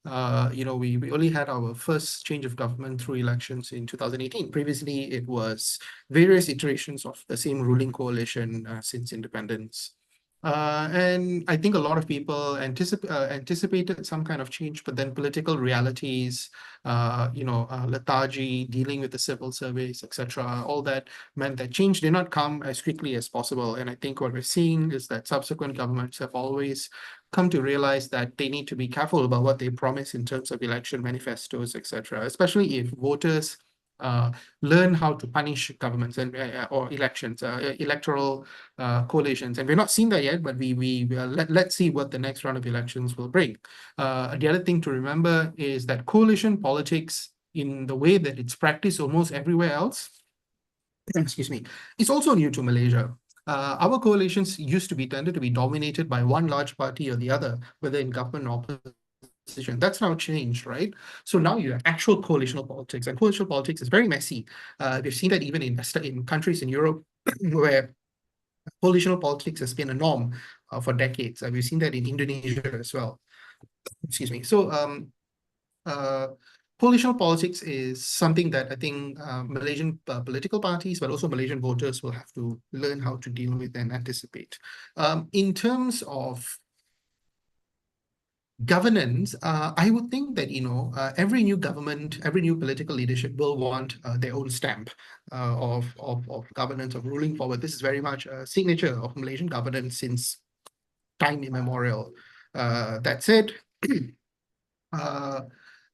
we only had our first change of government through elections in 2018. Previously, it was various iterations of the same ruling coalition since independence. And I think a lot of people anticipated some kind of change, but then political realities, lethargy, dealing with the civil service, etc., all that meant that change did not come as quickly as possible. And I think what we're seeing is that subsequent governments have always come to realize that they need to be careful about what they promise in terms of election manifestos, etc., especially if voters learn how to punish governments and or elections, electoral coalitions. And we're not seeing that yet, but let's see what the next round of elections will bring. The other thing to remember is that coalition politics, in the way that it's practiced almost everywhere else, excuse me, it's also new to Malaysia. Our coalitions tended to be dominated by one large party or the other, whether in government or opposition. That's now changed, right? So now you have actual coalitional politics, and coalitional politics is very messy. We've seen that even in countries in Europe where coalitional politics has been a norm for decades. We've seen that in Indonesia as well. Excuse me. So coalitional politics is something that I think Malaysian political parties, but also Malaysian voters will have to learn how to deal with and anticipate. In terms of governance, I would think that every new government, every new political leadership will want their own stamp of governance, of ruling forward. This is very much a signature of Malaysian governance since time immemorial. That said,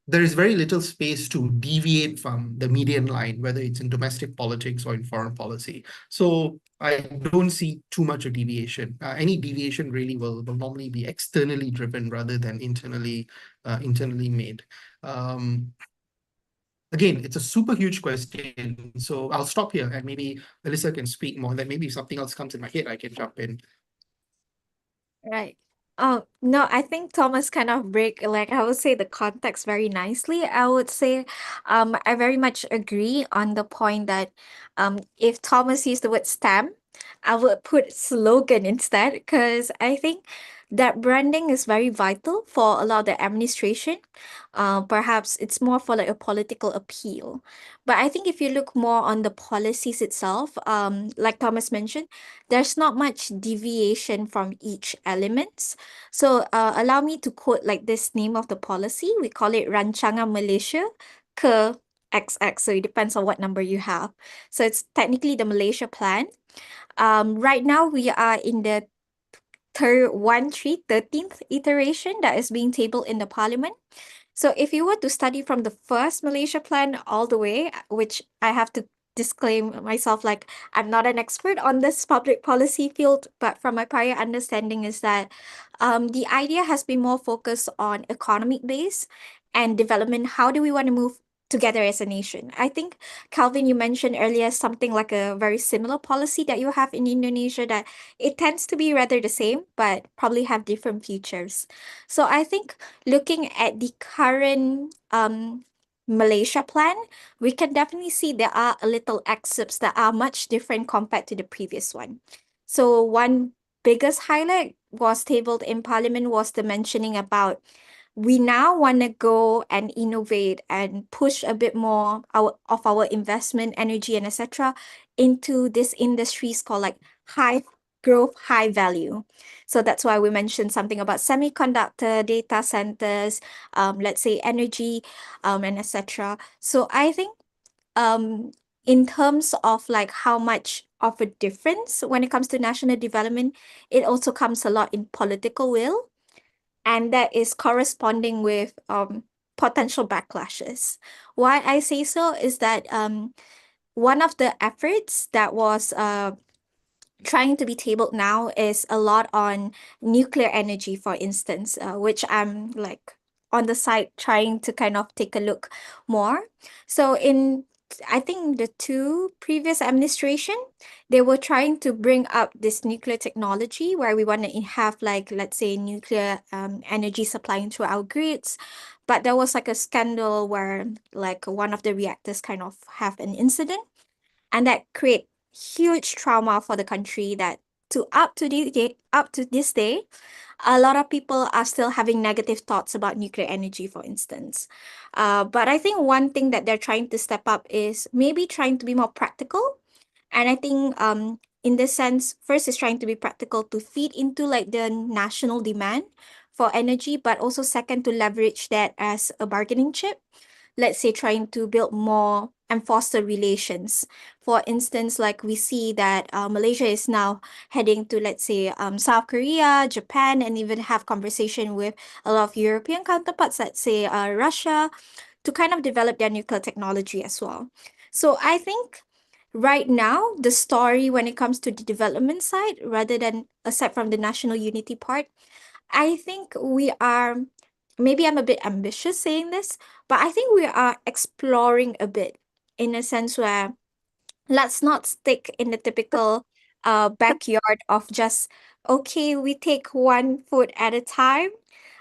there is very little space to deviate from the median line, whether it's in domestic politics or in foreign policy. So I don't see too much of deviation. Any deviation really will normally be externally driven rather than internally made. Again, it's a super huge question. So I'll stop here and maybe Alyssa can speak more. Then maybe if something else comes in my head, I can jump in. Right. Oh, no, I think Thomas kind of I would say the context very nicely. I would say, I very much agree on the point that, if Thomas used the word stamp, I would put slogan instead, because I think that branding is very vital for a lot of the administration. Perhaps it's more for like a political appeal. But I think if you look more on the policies itself, like Thomas mentioned, there's not much deviation from each elements. So allow me to quote like this name of the policy. We call it Rancangan Malaysia ke XX. So it depends on what number you have. So it's technically the Malaysia plan. Right now we are in the 13th iteration that is being tabled in the parliament. So if you were to study from the first Malaysia plan all the way, which I have to disclaim myself, like I'm not an expert on this public policy field, but from my prior understanding is that the idea has been more focused on economic base and development. How do we want to move together as a nation? I think, Calvin, you mentioned earlier something like a very similar policy that you have in Indonesia, that it tends to be rather the same, but probably have different features. So I think looking at the current Malaysia plan, we can definitely see there are a little excerpts that are much different compared to the previous one. So one biggest highlight was tabled in Parliament was the mentioning about we now want to go and innovate and push a bit more of our investment, energy, and etc. into this industries called like high growth, high value. So that's why we mentioned something about semiconductor, data centers, let's say energy, and etc. So I think in terms of like how much of a difference when it comes to national development, it also comes a lot in political will, and that is corresponding with potential backlashes. Why I say so is that one of the efforts that was trying to be tabled now is a lot on nuclear energy, for instance, which I'm like on the side trying to kind of take a look more. So I think the two previous administration, they were trying to bring up this nuclear technology where we want to have like, let's say, nuclear energy supplying to our grids. But there was like a scandal where like one of the reactors kind of have an incident, and that create huge trauma for the country that up to this day, a lot of people are still having negative thoughts about nuclear energy, for instance. But I think one thing that they're trying to step up is maybe trying to be more practical. And I think in this sense, first is trying to be practical to feed into like the national demand for energy, but also second to leverage that as a bargaining chip. Let's say trying to build more and foster relations. For instance, like we see that Malaysia is now heading to, let's say, South Korea, Japan, and even have conversation with a lot of European counterparts, let's say Russia, to kind of develop their nuclear technology as well. So I think right now, the story when it comes to the development side, rather than aside from the national unity part, I think we are, maybe I'm a bit ambitious saying this, but I think we are exploring a bit in a sense where let's not stick in the typical backyard of just, okay, we take one foot at a time.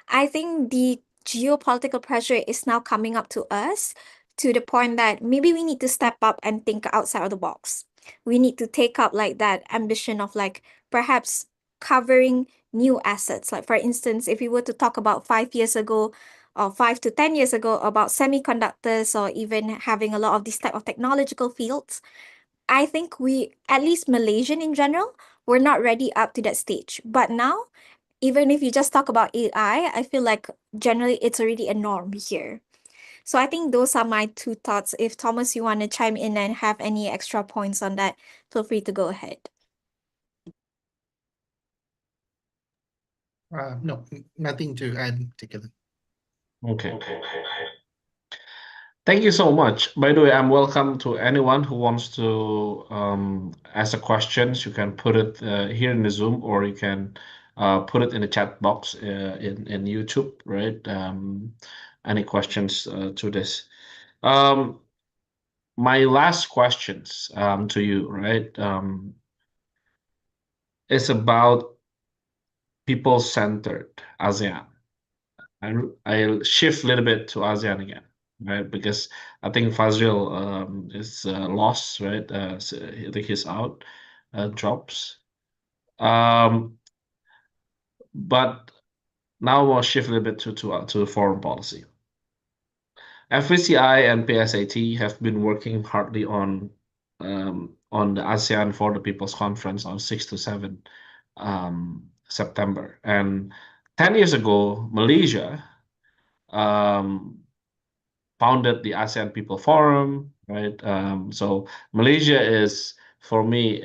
I think the geopolitical pressure is now coming up to us to the point that maybe we need to step up and think outside of the box. We need to take up like that ambition of like perhaps covering new assets. Like for instance, if we were to talk about 5 years ago or 5 to 10 years ago about semiconductors or even having a lot of these type of technological fields, I think we, at least Malaysian in general, we're not ready up to that stage. But now, even if you just talk about AI, I feel like generally it's already a norm here. So I think those are my two thoughts. If Thomas, you want to chime in and have any extra points on that, feel free to go ahead. No, nothing to add in particular. Okay. Thank you so much. By the way, I'm welcome to anyone who wants to ask a questions. You can put it here in the Zoom, or you can put it in the chat box in YouTube, right? Any questions to this? Um, my last questions to you, right, is about people-centered ASEAN. I'll shift a little bit to ASEAN again, right? Because I think Fazil is lost, right? So I think he's out, drops. But now we'll shift a little bit to foreign policy. FVCI and PSAT have been working hardly on the ASEAN for the People's Conference on 6 to 7 September. And 10 years ago, Malaysia um, founded the ASEAN People Forum, right? So Malaysia is, for me,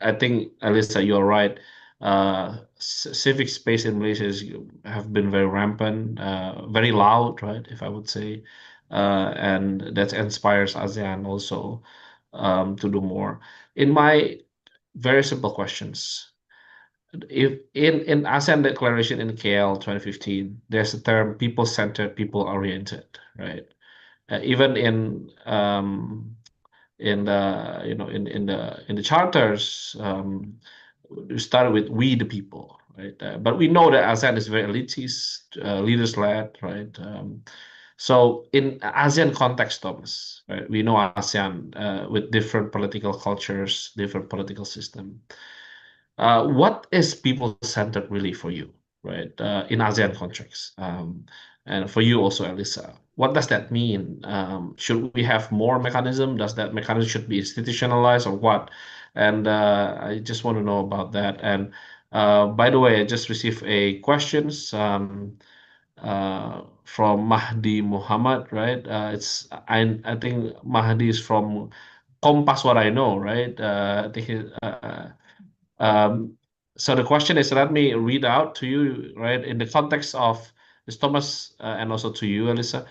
I think, Alyssa, you're right. Civic space in Malaysia have been very rampant, very loud, right? If I would say, and that inspires ASEAN also to do more. In my very simple questions, if in ASEAN Declaration in KL 2015, there's a term people-centered, people-oriented, right? Even in the in the charters, we started with we the people, right? But we know that ASEAN is very elitist, leaders-led, right? So in ASEAN context, Thomas, right? We know ASEAN with different political cultures, different political system. What is people-centered really for you, right? In ASEAN contracts, and for you also, Elisa, what does that mean? Should we have more mechanism? Does that mechanism should be institutionalized or what? And I just want to know about that. And by the way, I just received a questions from Mahdi Muhammad, right? I think Mahdi is from Kompas, what I know, right? I think um, so the question is, let me read out to you, right? In the context of this, Thomas, and also to you, Alyssa.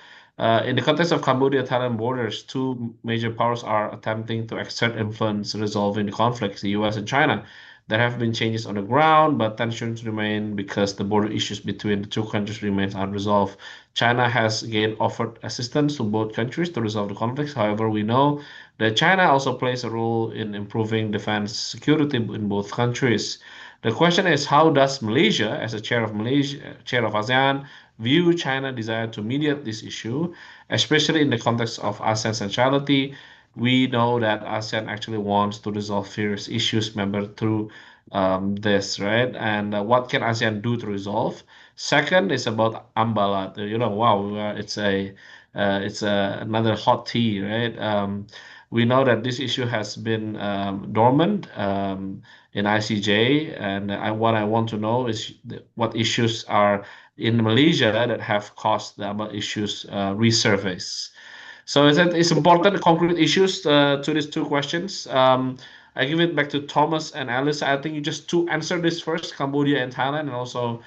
In the context of Cambodia-Thailand borders, two major powers are attempting to exert influence resolving the conflicts, the US and China. There have been changes on the ground, but tensions remain because the border issues between the two countries remains unresolved. China has again offered assistance to both countries to resolve the conflicts. However, we know that China also plays a role in improving defense security in both countries. The question is, how does Malaysia, as a chair of ASEAN, view China's desire to mediate this issue, especially in the context of ASEAN centrality? we know that ASEAN actually wants to resolve various issues, member, through this, right? And what can ASEAN do to resolve? Second is about Ambalat. Wow, it's another hot tea, right? We know that this issue has been dormant in ICJ, and what I want to know is what issues are in Malaysia that have caused the Ambalat issues resurface. So it's important concrete issues to these two questions. I give it back to Thomas and Alice. I think you just to answer this first, Cambodia and Thailand, and also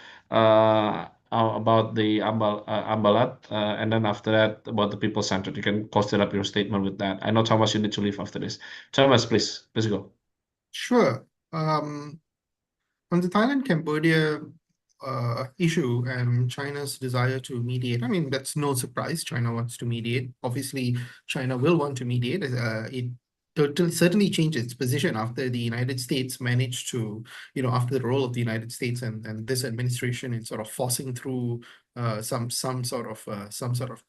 about the Ambalat, and then after that about the people centered. You can post it up your statement with that. I know Thomas, you need to leave after this. Thomas, please go. Sure. On the Thailand Cambodia issue and China's desire to mediate, I mean, that's no surprise. China wants to mediate. Obviously, China will want to mediate. It certainly changed its position after the United States managed to, after the role of the United States and this administration in sort of forcing through some sort of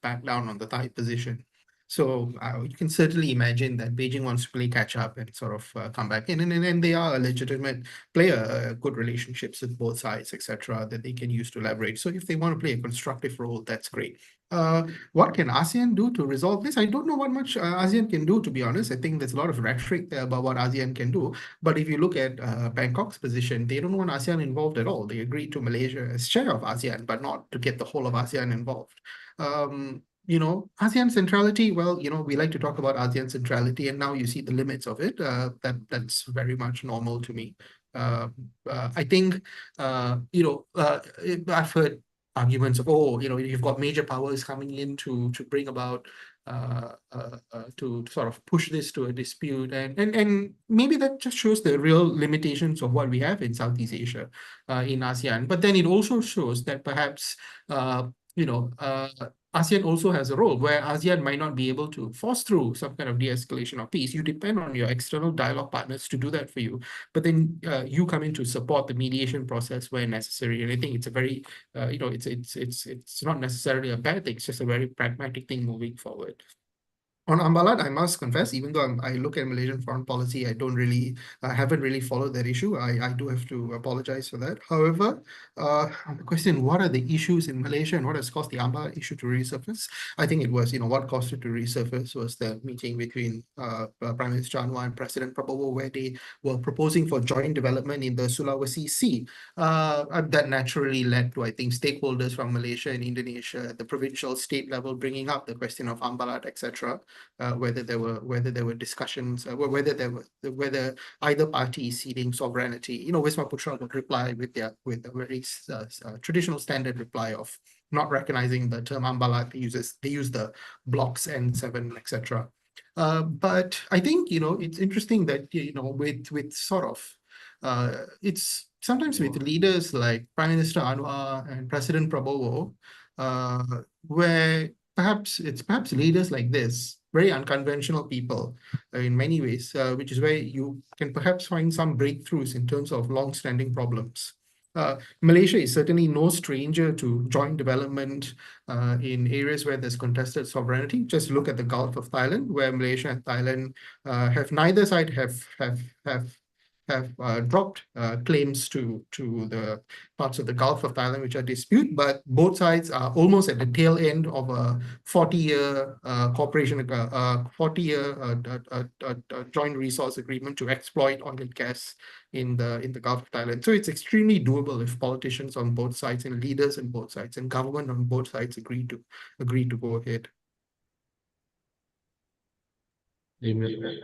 back down on the Thai position. So you can certainly imagine that Beijing wants to play catch up and sort of come back in, and they are a legitimate player, good relationships with both sides, etc., that they can use to leverage. So if they want to play a constructive role, that's great. What can ASEAN do to resolve this? I don't know what much ASEAN can do, to be honest. I think there's a lot of rhetoric there about what ASEAN can do. But if you look at Bangkok's position, they don't want ASEAN involved at all. They agreed to Malaysia as chair of ASEAN, but not to get the whole of ASEAN involved. ASEAN centrality, well, we like to talk about ASEAN centrality, and now you see the limits of it. That's very much normal to me. I think, I've heard arguments of, you've got major powers coming in to bring about, to sort of push this to a dispute. And maybe that just shows the real limitations of what we have in Southeast Asia, in ASEAN. But then it also shows that perhaps, ASEAN also has a role where ASEAN might not be able to force through some kind of de-escalation of peace. You depend on your external dialogue partners to do that for you, but then you come in to support the mediation process where necessary. And I think it's a very, it's not necessarily a bad thing. It's just a very pragmatic thing moving forward. On Ambalat, I must confess, even though I look at Malaysian foreign policy, I haven't really followed that issue. I do have to apologize for that. However, on the question, what are the issues in Malaysia and what has caused the Ambalat issue to resurface? I think it was, what caused it to resurface was the meeting between Prime Minister Anwar and President Prabowo, where they were proposing for joint development in the Sulawesi Sea. That naturally led to, I think, stakeholders from Malaysia and Indonesia at the provincial state level bringing up the question of Ambalat, etc. Whether there were discussions, whether either party is ceding sovereignty. Wisma Putra would reply with a very traditional standard reply of not recognizing the term Ambalat. They use the blocks N7, etc. But I think it's interesting that with sort of it's sometimes with leaders like Prime Minister Anwar and President Prabowo, where perhaps leaders like this, very unconventional people in many ways, which is where you can perhaps find some breakthroughs in terms of long-standing problems. Malaysia is certainly no stranger to joint development in areas where there's contested sovereignty. Just look at the Gulf of Thailand, where Malaysia and Thailand neither side have dropped claims to the parts of the Gulf of Thailand which are disputed, but both sides are almost at the tail end of a 40-year cooperation, 40-year joint resource agreement to exploit oil and gas in the Gulf of Thailand. So it's extremely doable if politicians on both sides and leaders on both sides and government on both sides agree to go ahead. Amen.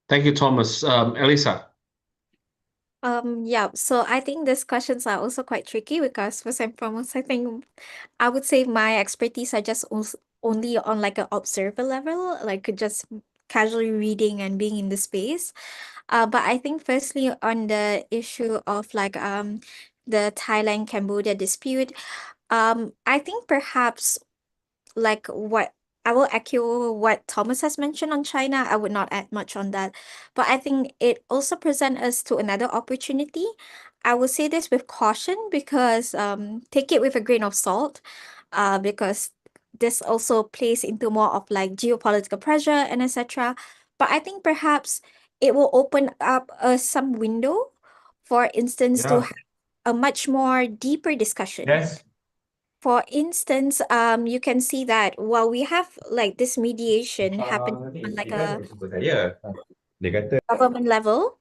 Thank you, Thomas. Elisa. Yeah, so I think these questions are also quite tricky because first and foremost, I think I would say my expertise are just only on like an observer level, like just casually reading and being in the space. But I think firstly on the issue of like the Thailand Cambodia dispute, I think perhaps like what I will echo what Thomas has mentioned on China. I would not add much on that. But I think it also presents us to another opportunity. I will say this with caution because take it with a grain of salt. Because this also plays into more of like geopolitical pressure and etc. But I think perhaps it will open up some window, for instance, to have a much more deeper discussion. Yes. For instance, you can see that while we have like this mediation happening on like a Dia kata government level,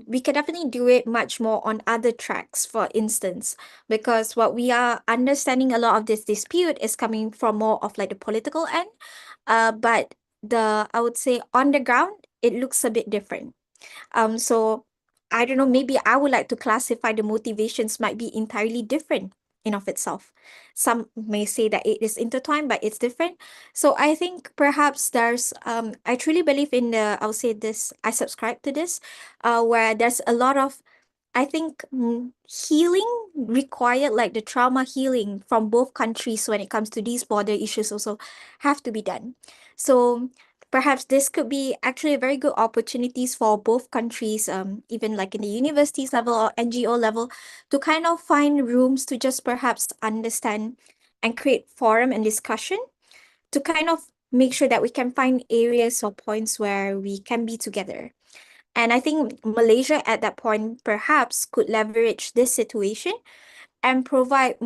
we can definitely do it much more on other tracks, for instance, because what we are understanding a lot of this dispute is coming from more of like the political end, but I would say on the ground, it looks a bit different. So I don't know, maybe I would like to classify the motivations might be entirely different in of itself. Some may say that it is intertwined, but it's different. So I think perhaps there's I truly believe in I'll say this, I subscribe to this, where there's a lot of, I think, healing required, like the trauma healing from both countries when it comes to these border issues also have to be done. So perhaps this could be actually a very good opportunities for both countries, even like in the universities level or NGO level, to kind of find rooms to just perhaps understand and create forum and discussion to kind of make sure that we can find areas or points where we can be together. And I think Malaysia at that point perhaps could leverage this situation and provide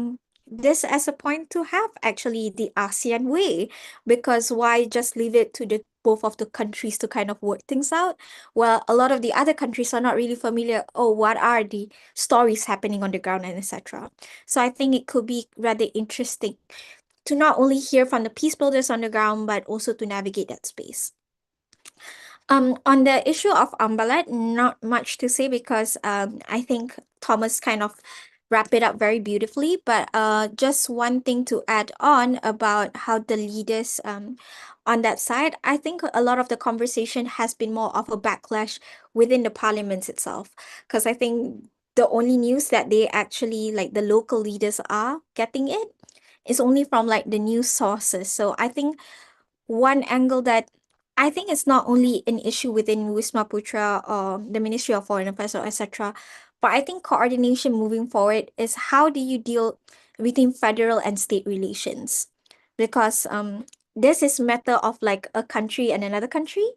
this as a point to have actually the ASEAN way, because why just leave it to the both of the countries to kind of work things out? Well, a lot of the other countries are not really familiar, oh, what are the stories happening on the ground and etc. So I think it could be rather interesting to not only hear from the peace builders on the ground, but also to navigate that space. On the issue of Ambalat, not much to say because I think Thomas kind of wrap it up very beautifully. But just one thing to add on about how the leaders on that side, I think a lot of the conversation has been more of a backlash within the parliament itself. Because I think the only news that they actually, like the local leaders are getting it, is only from like the news sources. So I think one angle that I think it's not only an issue within Wisma Putra or the Ministry of Foreign Affairs or etc., but I think coordination moving forward is how do you deal within federal and state relations? Because this is matter of like a country and another country,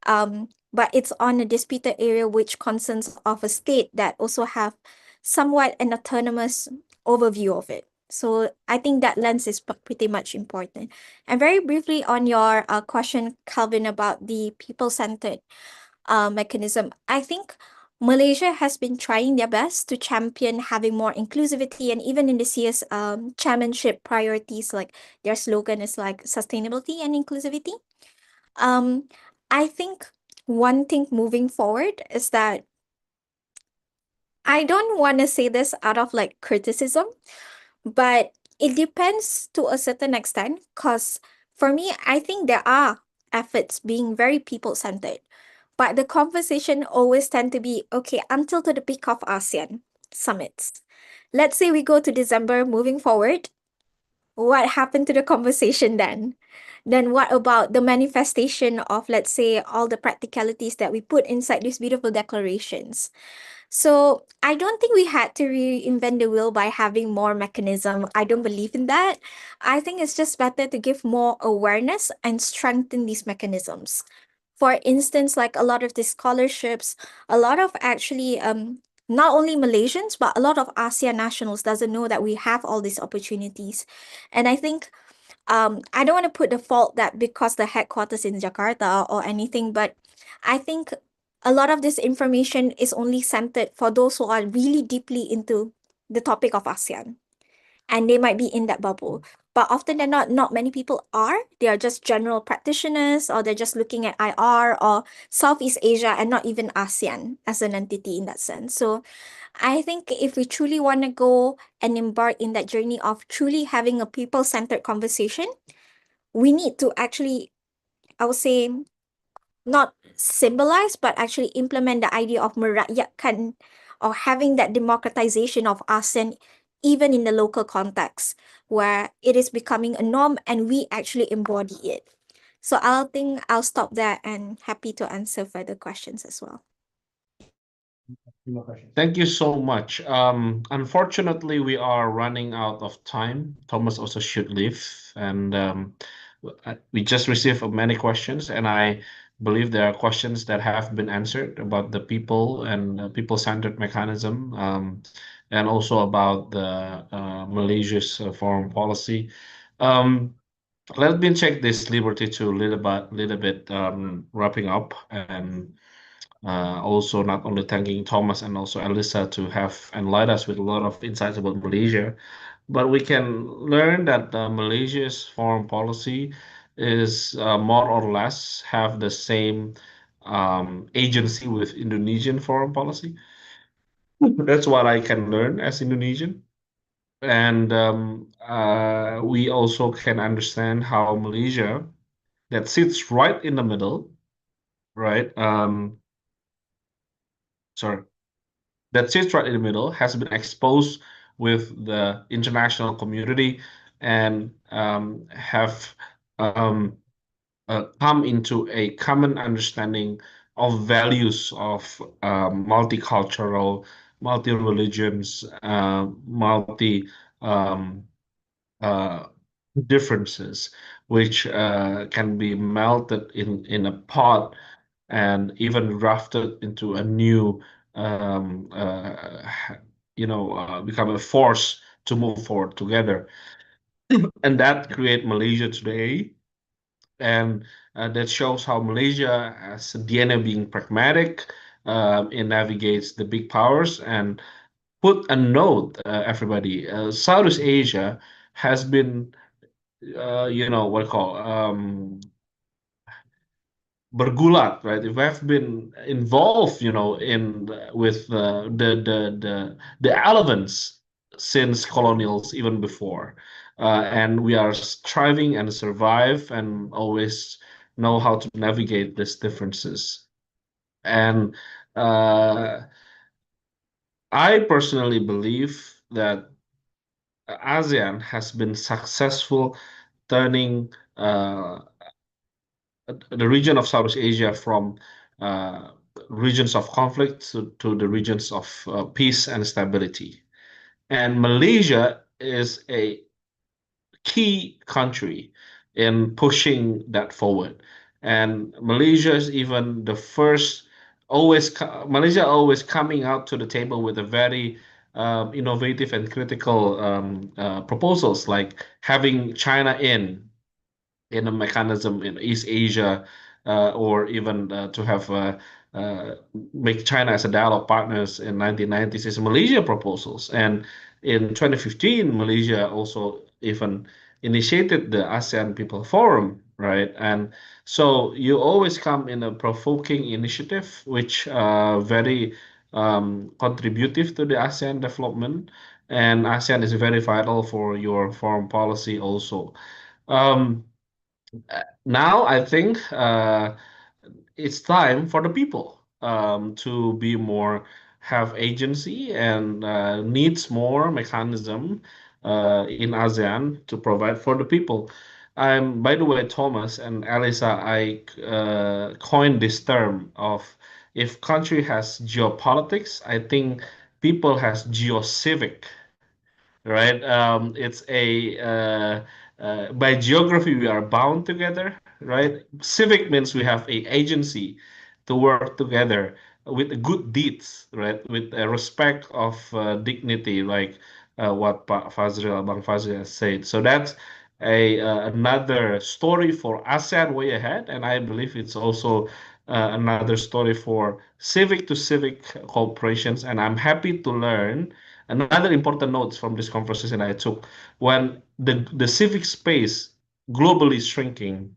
but it's on a disputed area which concerns of a state that also have somewhat an autonomous overview of it. So I think that lens is pretty much important. And very briefly on your question, Calvin, about the people-centered mechanism, I think Malaysia has been trying their best to champion having more inclusivity, and even in the CS chairmanship priorities, like their slogan is like sustainability and inclusivity. I think one thing moving forward is that I don't want to say this out of like criticism, but it depends to a certain extent, because for me, I think there are efforts being very people-centered, but the conversation always tend to be, okay, until to the peak of ASEAN summits. Let's say we go to December moving forward. What happened to the conversation then? Then what about the manifestation of, let's say, all the practicalities that we put inside these beautiful declarations? So I don't think we had to reinvent the wheel by having more mechanism. I don't believe in that. I think it's just better to give more awareness and strengthen these mechanisms. For instance, like a lot of the scholarships, a lot of actually not only Malaysians, but a lot of ASEAN nationals doesn't know that we have all these opportunities. And I think I don't want to put the fault that because the headquarters in Jakarta or anything, but I think a lot of this information is only centered for those who are really deeply into the topic of ASEAN, and they might be in that bubble. But often than not many people are. They are just general practitioners, or they're just looking at IR or Southeast Asia and not even ASEAN as an entity in that sense. So I think if we truly want to go and embark in that journey of truly having a people-centered conversation, we need to actually, I would say, not symbolize, but actually implement the idea of merakyatkan, or having that democratization of ASEAN, even in the local context, where it is becoming a norm and we actually embody it. So I'll stop there and happy to answer further questions as well. Thank you so much. Unfortunately, we are running out of time. Thomas also should leave, and we just received many questions, and I believe there are questions that have been answered about the people and people-centered mechanism, and also about the Malaysia's foreign policy. Um, Let me check this liberty to little bit wrapping up and also not only thanking Thomas and also Elisa to have enlightened us with a lot of insights about Malaysia, but we can learn that Malaysia's foreign policy is more or less have the same agency with Indonesian foreign policy. That's what I can learn as Indonesian. And we also can understand how Malaysia, that sits right in the middle, right? Sorry, that sits right in the middle, has been exposed with the international community and have um, come into a common understanding of values of multicultural, multi-religions, multi um, uh, differences, which can be melted in a pot and even drafted into a new, um, uh, become a force to move forward together. And that create Malaysia today. And that shows how Malaysia has a DNA being pragmatic. It navigates the big powers and put a note, everybody. Southeast Asia has been, what I call bergulat, right? If have been involved, in with the elements since colonials, even before, and we are striving and survive and always know how to navigate these differences. And uh, I personally believe that ASEAN has been successful turning the region of Southeast Asia from uh, regions of conflict to the regions of peace and stability. And Malaysia is a key country in pushing that forward. And Malaysia is even the first, Malaysia always coming out to the table with a very innovative and critical proposals like having China in a mechanism in East Asia, or even to have uh, make China as a dialogue partners in 1990s is Malaysia proposals. And in 2015, Malaysia also even initiated the ASEAN People Forum, right? And so you always come in a provoking initiative, which very contributive to the ASEAN development. And ASEAN is very vital for your foreign policy also. Um, Now I think it's time for the people to be more have agency and needs more mechanism in ASEAN to provide for the people. By the way, Thomas and Alisa, I coined this term of if country has geopolitics, I think people has geocivic, right? It's a by geography we are bound together, right? Civic means we have a agency to work together with good deeds, right? With a respect of dignity, like what Bang Fazril has said. So that's a another story for ASEAN way ahead, and I believe it's also another story for civic to civic cooperations. And I'm happy to learn another important notes from this conversation I took when the civic space globally is shrinking,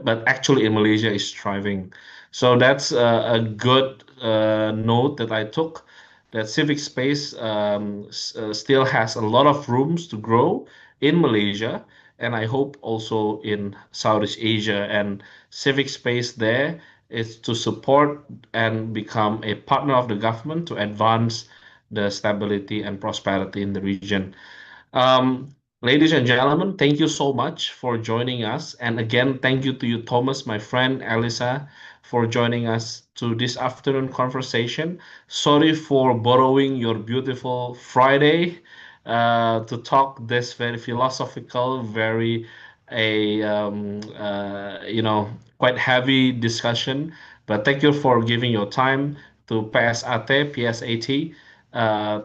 but actually in Malaysia is thriving. So that's a good note that I took. That civic space still has a lot of rooms to grow in Malaysia, and I hope also in Southeast Asia. And civic space there is to support and become a partner of the government to advance the stability and prosperity in the region. Um, Ladies and gentlemen, thank you so much for joining us. And again, thank you to you, Thomas, my friend, Elisa, for joining us to this afternoon conversation. Sorry for borrowing your beautiful Friday to talk this very philosophical, very quite heavy discussion. But thank you for giving your time to PSAT,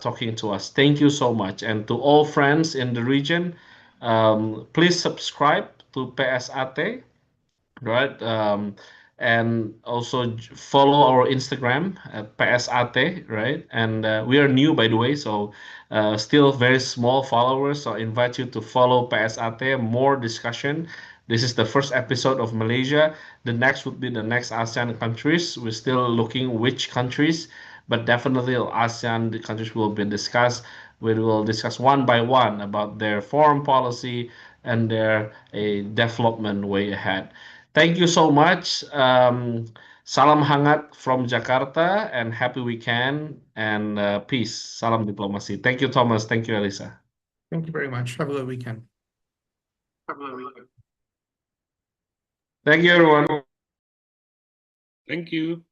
talking to us. Thank you so much. And to all friends in the region, please subscribe to PSAT, right? And also follow our Instagram at PSAT, right? And we are new, by the way, so still very small followers. So I invite you to follow PSAT, more discussion. This is the first episode of Malaysia. The next would be the next ASEAN countries. We're still looking which countries, but definitely ASEAN the countries will be discussed. We will discuss one by one about their foreign policy and their a development way ahead. Thank you so much. Salam hangat from Jakarta and happy weekend and peace. Salam diplomasi. Thank you, Thomas. Thank you, Elisa. Thank you very much. Have a good weekend. Thank you, everyone. Thank you.